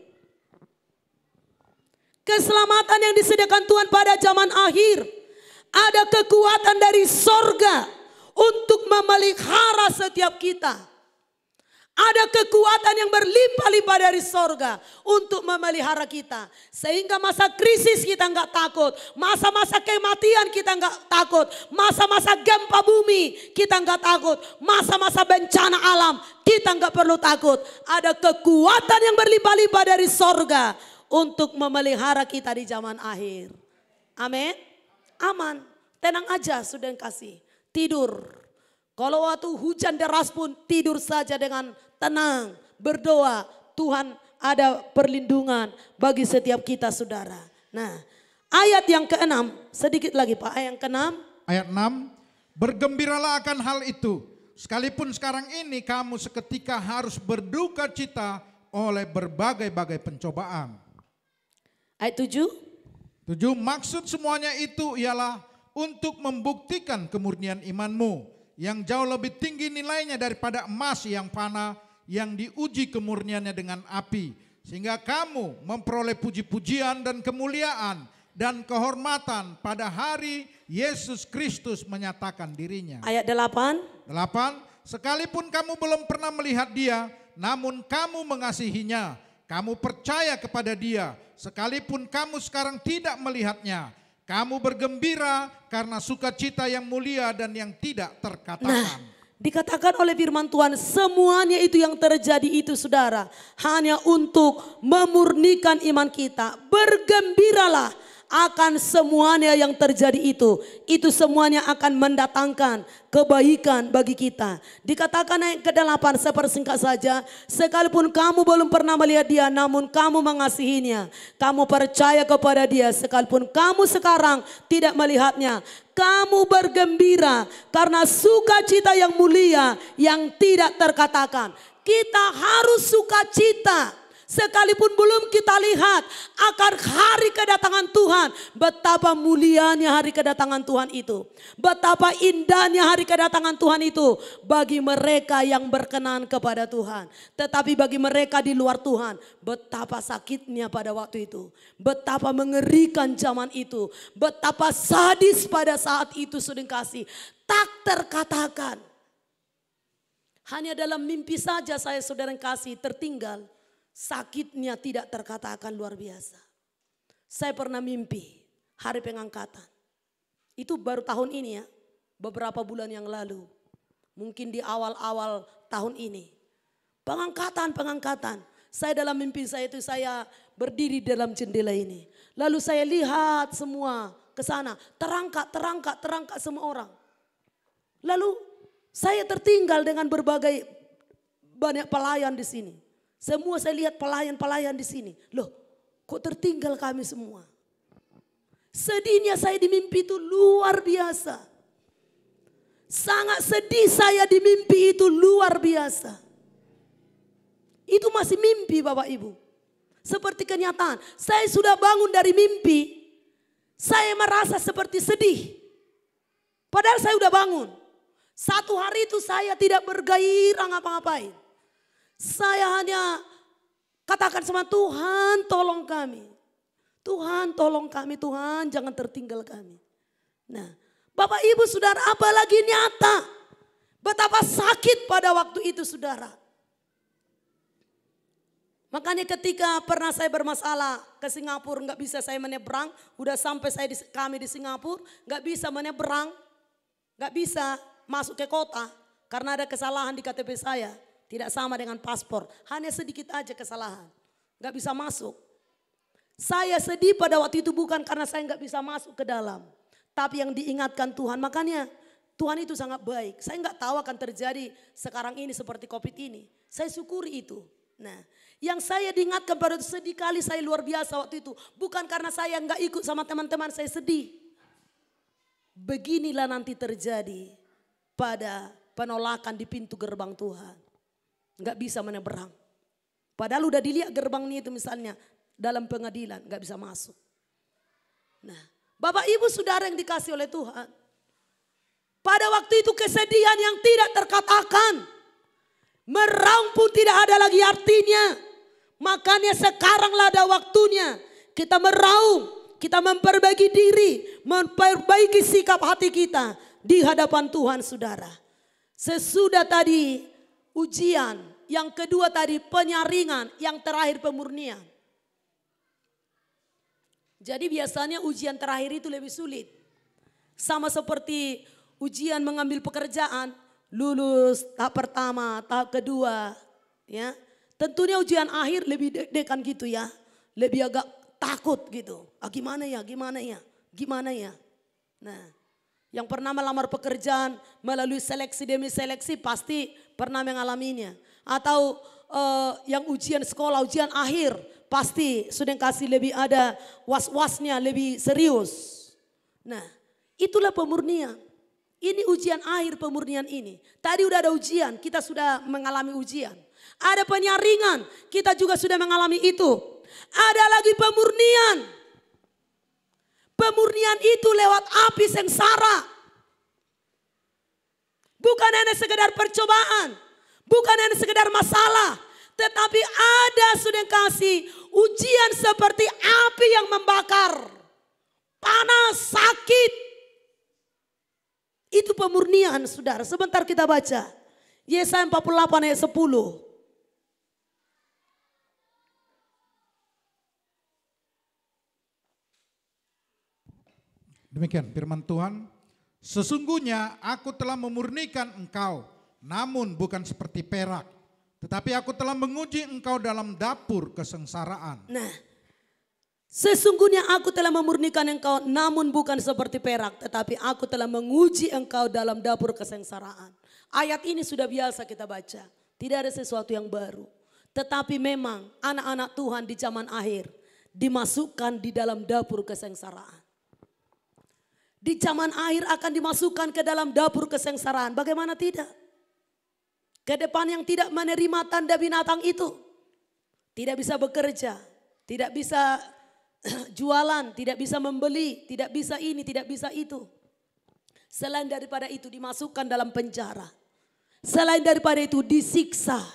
Keselamatan yang disediakan Tuhan pada zaman akhir. Ada kekuatan dari sorga untuk memelihara setiap kita. Ada kekuatan yang berlimpah-limpah dari sorga untuk memelihara kita. Sehingga masa krisis kita nggak takut. Masa-masa kematian kita nggak takut. Masa-masa gempa bumi kita nggak takut. Masa-masa bencana alam kita nggak perlu takut. Ada kekuatan yang berlimpah-limpah dari sorga untuk memelihara kita di zaman akhir. Amin. Aman. Tenang aja sudah kasih. Tidur. Kalau waktu hujan deras pun tidur saja dengan tenang, berdoa. Tuhan ada perlindungan bagi setiap kita saudara. Nah, ayat yang ke-6, sedikit lagi Pak, ayat yang ke-6. Ayat 6, bergembiralah akan hal itu. Sekalipun sekarang ini kamu seketika harus berduka cita oleh berbagai-bagai pencobaan. Ayat 7. 7, maksud semuanya itu ialah untuk membuktikan kemurnian imanmu yang jauh lebih tinggi nilainya daripada emas yang fana yang diuji kemurniannya dengan api. Sehingga kamu memperoleh puji-pujian dan kemuliaan dan kehormatan pada hari Yesus Kristus menyatakan dirinya. Ayat 8. 8, sekalipun kamu belum pernah melihat dia, namun kamu mengasihinya. Kamu percaya kepada dia, sekalipun kamu sekarang tidak melihatnya. Kamu bergembira karena sukacita yang mulia dan yang tidak terkatakan. Nah, dikatakan oleh firman Tuhan, semuanya itu yang terjadi itu saudara, hanya untuk memurnikan iman kita. Bergembiralah akan semuanya yang terjadi itu. Itu semuanya akan mendatangkan kebaikan bagi kita. Dikatakan ayat ke-8, saya persingkat saja. Sekalipun kamu belum pernah melihat dia, namun kamu mengasihinya. Kamu percaya kepada dia, sekalipun kamu sekarang tidak melihatnya. Kamu bergembira karena sukacita yang mulia yang tidak terkatakan. Kita harus sukacita. Sekalipun belum kita lihat akan hari kedatangan Tuhan. Betapa mulianya hari kedatangan Tuhan itu. Betapa indahnya hari kedatangan Tuhan itu. Bagi mereka yang berkenan kepada Tuhan. Tetapi bagi mereka di luar Tuhan. Betapa sakitnya pada waktu itu. Betapa mengerikan zaman itu. Betapa sadis pada saat itu sudah kasih. Tak terkatakan. Hanya dalam mimpi saja saya saudara kasih tertinggal. Sakitnya tidak terkatakan luar biasa. Saya pernah mimpi hari pengangkatan. Itu baru tahun ini ya. Beberapa bulan yang lalu. Mungkin di awal-awal tahun ini. Pengangkatan. Saya dalam mimpi saya itu saya berdiri dalam jendela ini. Lalu saya lihat semua ke sana. Terangkat semua orang. Lalu saya tertinggal dengan berbagai banyak pelayan di sini. Semua saya lihat pelayan-pelayan di sini. Loh, kok tertinggal kami semua? Sedihnya saya di mimpi itu luar biasa. Sangat sedih saya di mimpi itu luar biasa. Itu masih mimpi Bapak Ibu. Seperti kenyataan. Saya sudah bangun dari mimpi. Saya merasa seperti sedih. Padahal saya sudah bangun. Satu hari itu saya tidak bergairah ngapa-ngapain. Saya hanya katakan sama Tuhan, tolong kami. Tuhan tolong kami, Tuhan jangan tertinggal kami. Nah, Bapak Ibu Saudara, apalagi nyata. Betapa sakit pada waktu itu saudara. Makanya ketika pernah saya bermasalah ke Singapura, nggak bisa saya menyeberang. Udah sampai kami di Singapura, nggak bisa menyeberang. Nggak bisa masuk ke kota karena ada kesalahan di KTP saya. Tidak sama dengan paspor, hanya sedikit aja kesalahan. Gak bisa masuk. Saya sedih pada waktu itu bukan karena saya gak bisa masuk ke dalam. Tapi yang diingatkan Tuhan, makanya Tuhan itu sangat baik. Saya gak tahu akan terjadi sekarang ini seperti COVID ini. Saya syukuri itu. Nah, yang saya diingatkan pada itu sedih kali saya luar biasa waktu itu. Bukan karena saya gak ikut sama teman-teman, saya sedih. Beginilah nanti terjadi pada penolakan di pintu gerbang Tuhan. Nggak bisa menyeberang. Padahal udah dilihat gerbangnya itu misalnya dalam pengadilan nggak bisa masuk. Nah, Bapak Ibu Saudara yang dikasih oleh Tuhan. Pada waktu itu kesedihan yang tidak terkatakan. Meraung pun tidak ada lagi artinya. Makanya sekaranglah ada waktunya kita meraung, kita memperbaiki diri, memperbaiki sikap hati kita di hadapan Tuhan, saudara. Sesudah tadi ujian, yang kedua tadi penyaringan, yang terakhir pemurnian. Jadi biasanya ujian terakhir itu lebih sulit. Sama seperti ujian mengambil pekerjaan, lulus tahap pertama, tahap kedua, ya. Tentunya ujian akhir lebih deg-degan gitu ya. Lebih agak takut gitu. Gimana ya, gimana ya, gimana ya. Nah, yang pernah melamar pekerjaan melalui seleksi demi seleksi pasti pernah mengalaminya. Atau yang ujian sekolah, ujian akhir pasti sudah kasih lebih ada was-wasnya, lebih serius. Nah, itulah pemurnian. Ini ujian akhir pemurnian ini. Tadi udah ada ujian, kita sudah mengalami ujian. Ada penyaringan, kita juga sudah mengalami itu. Ada lagi pemurnian. Pemurnian itu lewat api sengsara. Bukan hanya sekedar percobaan, bukan hanya sekedar masalah, tetapi ada sudah kasih ujian seperti api yang membakar. Panas, sakit. Itu pemurnian, saudara. Sebentar kita baca. Yesaya 48 ayat 10. Demikian firman Tuhan. Sesungguhnya aku telah memurnikan engkau, namun bukan seperti perak. Tetapi aku telah menguji engkau dalam dapur kesengsaraan. Nah, sesungguhnya aku telah memurnikan engkau, namun bukan seperti perak. Tetapi aku telah menguji engkau dalam dapur kesengsaraan. Ayat ini sudah biasa kita baca. Tidak ada sesuatu yang baru. Tetapi memang anak-anak Tuhan di zaman akhir dimasukkan di dalam dapur kesengsaraan. Di zaman akhir akan dimasukkan ke dalam dapur kesengsaraan. Bagaimana tidak? Ke depan yang tidak menerima tanda binatang itu. Tidak bisa bekerja. Tidak bisa jualan. Tidak bisa membeli. Tidak bisa ini, tidak bisa itu. Selain daripada itu dimasukkan dalam penjara. Selain daripada itu disiksa.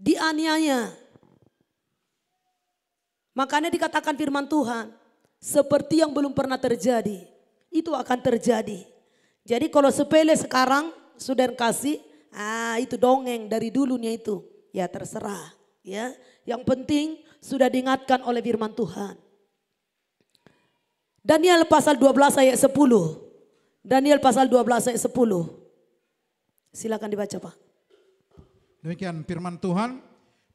Dianiaya. Makanya dikatakan firman Tuhan. Seperti yang belum pernah terjadi, itu akan terjadi. Jadi kalau sepele sekarang sudah kasih, itu dongeng dari dulunya itu. Ya terserah, ya. Yang penting sudah diingatkan oleh firman Tuhan. Daniel pasal 12 ayat 10. Daniel pasal 12 ayat 10. Silakan dibaca, Pak. Demikian firman Tuhan.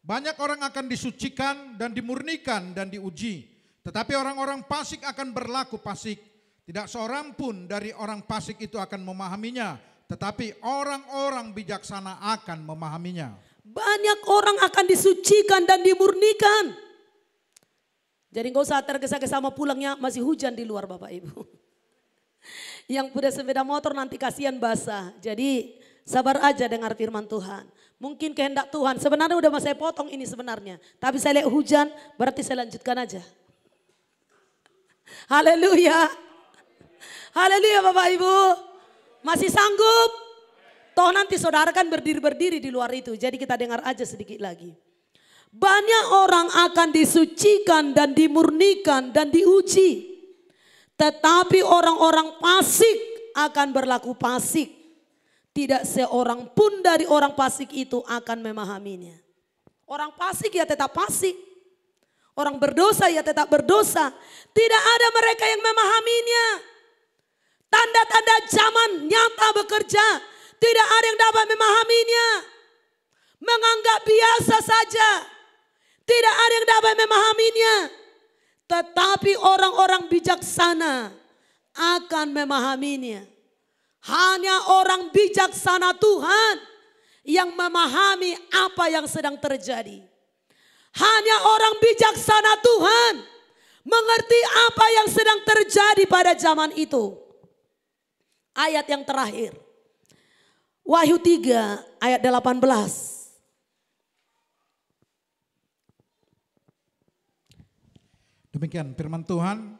Banyak orang akan disucikan dan dimurnikan dan diuji. Tetapi orang-orang fasik akan berlaku fasik. Tidak seorang pun dari orang fasik itu akan memahaminya. Tetapi orang-orang bijaksana akan memahaminya. Banyak orang akan disucikan dan dimurnikan. Jadi gak usah tergesa-gesa mau pulangnya masih hujan di luar Bapak Ibu. Yang punya sepeda motor nanti kasihan basah. Jadi sabar aja dengar firman Tuhan. Mungkin kehendak Tuhan. Sebenarnya udah mau saya potong ini sebenarnya. Tapi saya lihat hujan berarti saya lanjutkan aja. Haleluya. Haleluya Bapak Ibu. Masih sanggup? Toh nanti saudara kan berdiri-berdiri di luar itu. Jadi kita dengar aja sedikit lagi. Banyak orang akan disucikan dan dimurnikan dan diuji. Tetapi orang-orang fasik akan berlaku fasik. Tidak seorang pun dari orang fasik itu akan memahaminya. Orang fasik ya tetap fasik. Orang berdosa ya tetap berdosa. Tidak ada mereka yang memahaminya. Tanda-tanda zaman nyata bekerja. Tidak ada yang dapat memahaminya. Menganggap biasa saja. Tidak ada yang dapat memahaminya. Tetapi orang-orang bijaksana akan memahaminya. Hanya orang bijaksana Tuhan yang memahami apa yang sedang terjadi. Hanya orang bijaksana Tuhan mengerti apa yang sedang terjadi pada zaman itu. Ayat yang terakhir. Wahyu 3 ayat 18. Demikian firman Tuhan.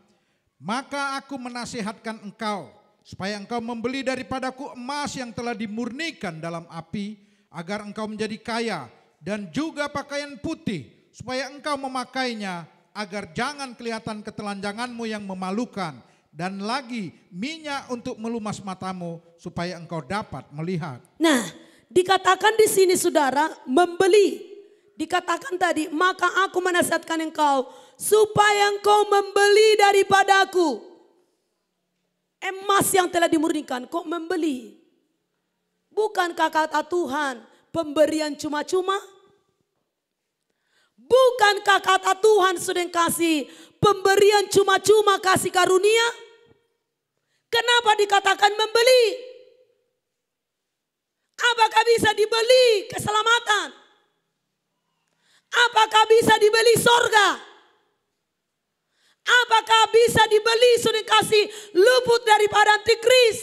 Maka aku menasihatkan engkau supaya engkau membeli daripadaku emas yang telah dimurnikan dalam api, agar engkau menjadi kaya, dan juga pakaian putih, supaya engkau memakainya, agar jangan kelihatan ketelanjanganmu yang memalukan, dan lagi minyak untuk melumas matamu, supaya engkau dapat melihat. Nah, dikatakan di sini saudara, membeli. Dikatakan tadi, maka aku menasihatkan engkau, supaya engkau membeli daripadaku emas yang telah dimurnikan. Kok membeli? Bukankah kata Tuhan pemberian cuma-cuma? Bukankah kata Tuhan sudah kasih pemberian cuma-cuma, kasih karunia? Kenapa dikatakan membeli? Apakah bisa dibeli keselamatan? Apakah bisa dibeli sorga? Apakah bisa dibeli sudah kasih luput daripada antikris?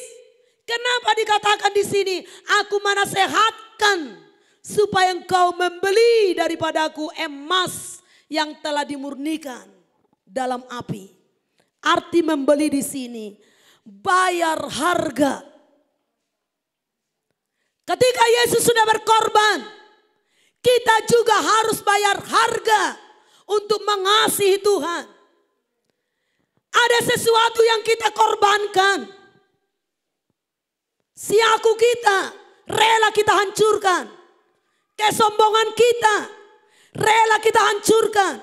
Kenapa dikatakan di sini, aku menasehatkan supaya engkau membeli daripadaku emas yang telah dimurnikan dalam api. Arti membeli di sini, bayar harga. Ketika Yesus sudah berkorban, kita juga harus bayar harga untuk mengasihi Tuhan. Ada sesuatu yang kita korbankan. Si aku kita rela kita hancurkan. Kesombongan kita rela kita hancurkan.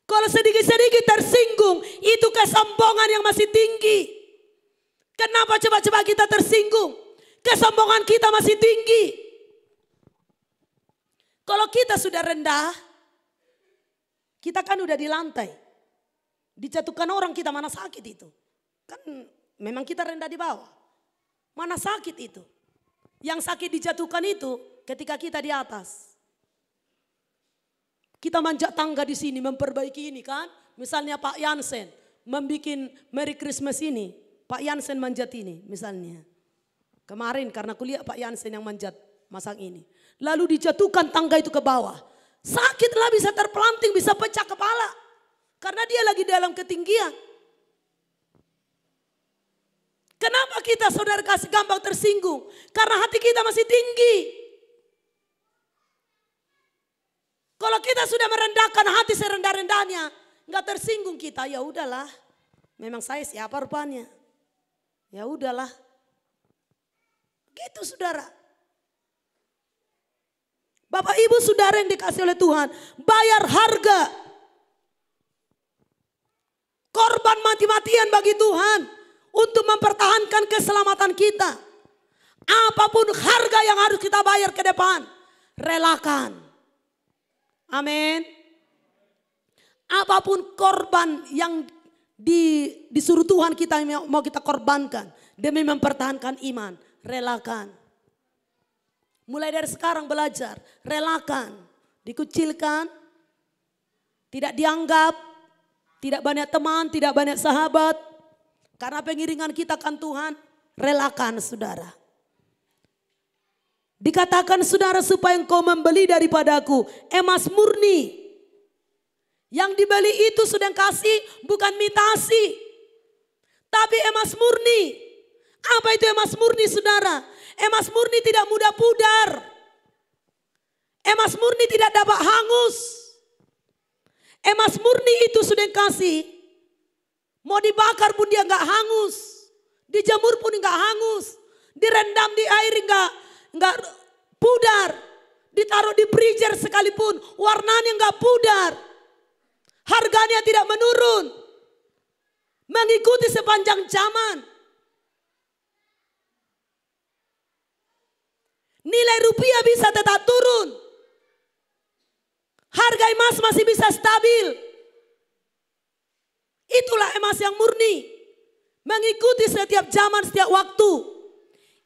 Kalau sedikit-sedikit tersinggung, itu kesombongan yang masih tinggi. Kenapa coba-coba kita tersinggung? Kesombongan kita masih tinggi. Kalau kita sudah rendah, kita kan udah di lantai. Dijatuhkan orang kita, mana sakit itu? Kan memang kita rendah di bawah. Mana sakit itu? Yang sakit dijatuhkan itu ketika kita di atas. Kita manjat tangga di sini, memperbaiki ini kan. Misalnya Pak Yansen membuat Merry Christmas ini. Pak Yansen manjat ini misalnya. Kemarin karena kuliah Pak Yansen yang manjat masang ini. Lalu dijatuhkan tangga itu ke bawah. Sakitlah, bisa terpelanting, bisa pecah kepala. Karena dia lagi dalam ketinggian. Kenapa kita saudara kasih gampang tersinggung? Karena hati kita masih tinggi. Kalau kita sudah merendahkan hati serendah-rendahnya, nggak tersinggung kita, ya udahlah. Memang saya siapa rupanya? Ya udahlah. Gitu saudara. Bapak Ibu saudara yang dikasih oleh Tuhan, bayar harga. Korban mati-matian bagi Tuhan untuk mempertahankan keselamatan kita. Apapun harga yang harus kita bayar ke depan, relakan. Amin. Apapun korban yang disuruh Tuhan kita mau kita korbankan demi mempertahankan iman, relakan. Mulai dari sekarang belajar, relakan, dikucilkan, tidak dianggap. Tidak banyak teman, tidak banyak sahabat. Karena pengiringan kita kan Tuhan, relakan saudara. Dikatakan saudara supaya engkau membeli daripadaku emas murni. Yang dibeli itu sudah kasih bukan mitasi. Tapi emas murni. Apa itu emas murni saudara? Emas murni tidak mudah pudar. Emas murni tidak dapat hangus. Emas murni itu sudah kasih. Mau dibakar pun dia nggak hangus. Dijemur pun nggak hangus. Direndam di air nggak pudar. Ditaruh di freezer sekalipun warnanya nggak pudar. Harganya tidak menurun. Mengikuti sepanjang zaman. Nilai rupiah bisa tetap turun. Harga emas masih bisa stabil. Itulah emas yang murni. Mengikuti setiap zaman, setiap waktu.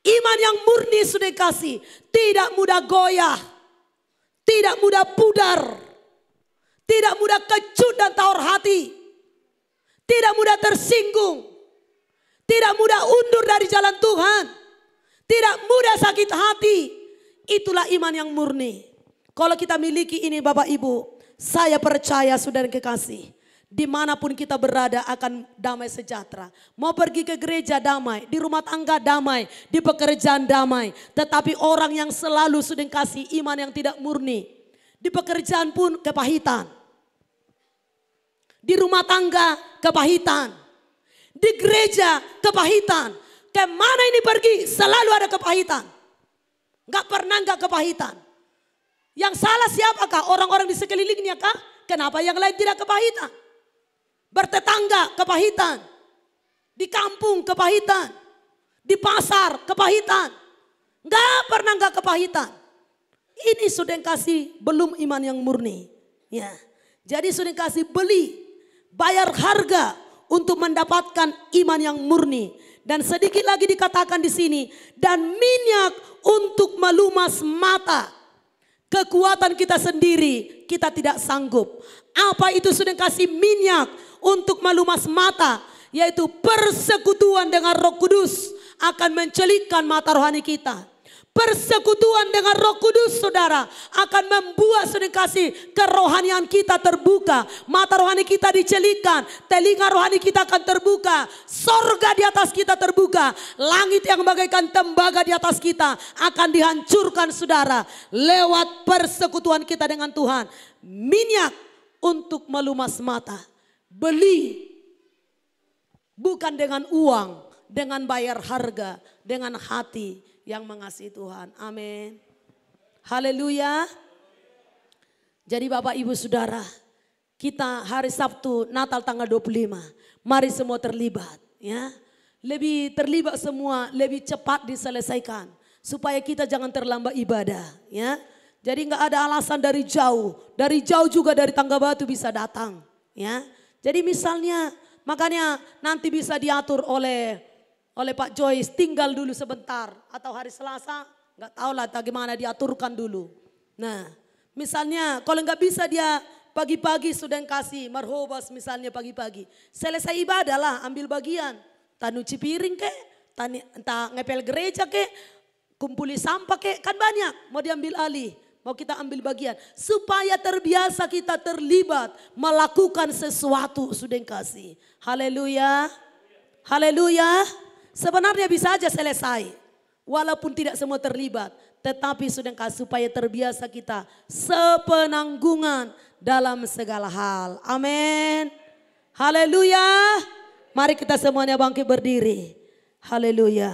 Iman yang murni sudah kasih. Tidak mudah goyah. Tidak mudah pudar. Tidak mudah kecut dan tawar hati. Tidak mudah tersinggung. Tidak mudah undur dari jalan Tuhan. Tidak mudah sakit hati. Itulah iman yang murni. Kalau kita miliki ini Bapak Ibu, saya percaya saudara kekasih, Dimanapun kita berada akan damai sejahtera. Mau pergi ke gereja damai, di rumah tangga damai, di pekerjaan damai. Tetapi orang yang selalu sudah kasih iman yang tidak murni, di pekerjaan pun kepahitan. Di rumah tangga kepahitan. Di gereja kepahitan. Kemana ini pergi selalu ada kepahitan. Gak pernah gak kepahitan. Yang salah siapakah? Orang-orang di sekelilingnya kah? Kenapa yang lain tidak kepahitan? Bertetangga kepahitan. Di kampung kepahitan. Di pasar kepahitan. Gak pernah gak kepahitan. Ini sudah kasih belum iman yang murni. Ya. Jadi sudah kasih beli. Bayar harga untuk mendapatkan iman yang murni. Dan sedikit lagi dikatakan di sini. Dan minyak untuk melumas mata. Kekuatan kita sendiri kita tidak sanggup. Apa itu sudah kasih minyak untuk melumas mata, yaitu persekutuan dengan Roh Kudus akan mencelikkan mata rohani kita. Persekutuan dengan Roh Kudus, saudara, akan membuat sudah kasih kerohanian kita terbuka. Mata rohani kita dicelikkan, telinga rohani kita akan terbuka, sorga di atas kita terbuka, langit yang bagaikan tembaga di atas kita akan dihancurkan, saudara, lewat persekutuan kita dengan Tuhan. Minyak untuk melumas mata, beli bukan dengan uang, dengan bayar harga, dengan hati yang mengasihi Tuhan. Amin. Haleluya. Jadi Bapak Ibu Saudara, kita hari Sabtu Natal tanggal 25. Mari semua terlibat, ya. Lebih terlibat semua, lebih cepat diselesaikan supaya kita jangan terlambat ibadah, ya. Jadi nggak ada alasan dari jauh juga dari Tangga Batu bisa datang, ya. Jadi misalnya, makanya nanti bisa diatur oleh Pak Joyce, tinggal dulu sebentar atau hari Selasa, nggak tahu lah bagaimana diaturkan dulu. Nah, misalnya kalau nggak bisa dia pagi-pagi sudah kasih marhobas misalnya pagi-pagi, selesai ibadah lah ambil bagian, entah nyuci piring kek, entah ngepel gereja kek, kumpuli sampah kek, kan banyak mau diambil alih. Mau kita ambil bagian supaya terbiasa kita terlibat melakukan sesuatu sudah kasih. Haleluya. Haleluya. Sebenarnya bisa aja selesai walaupun tidak semua terlibat, tetapi sudah kasih supaya terbiasa kita sepenanggungan dalam segala hal. Amin. Haleluya. Mari kita semuanya bangkit berdiri. Haleluya.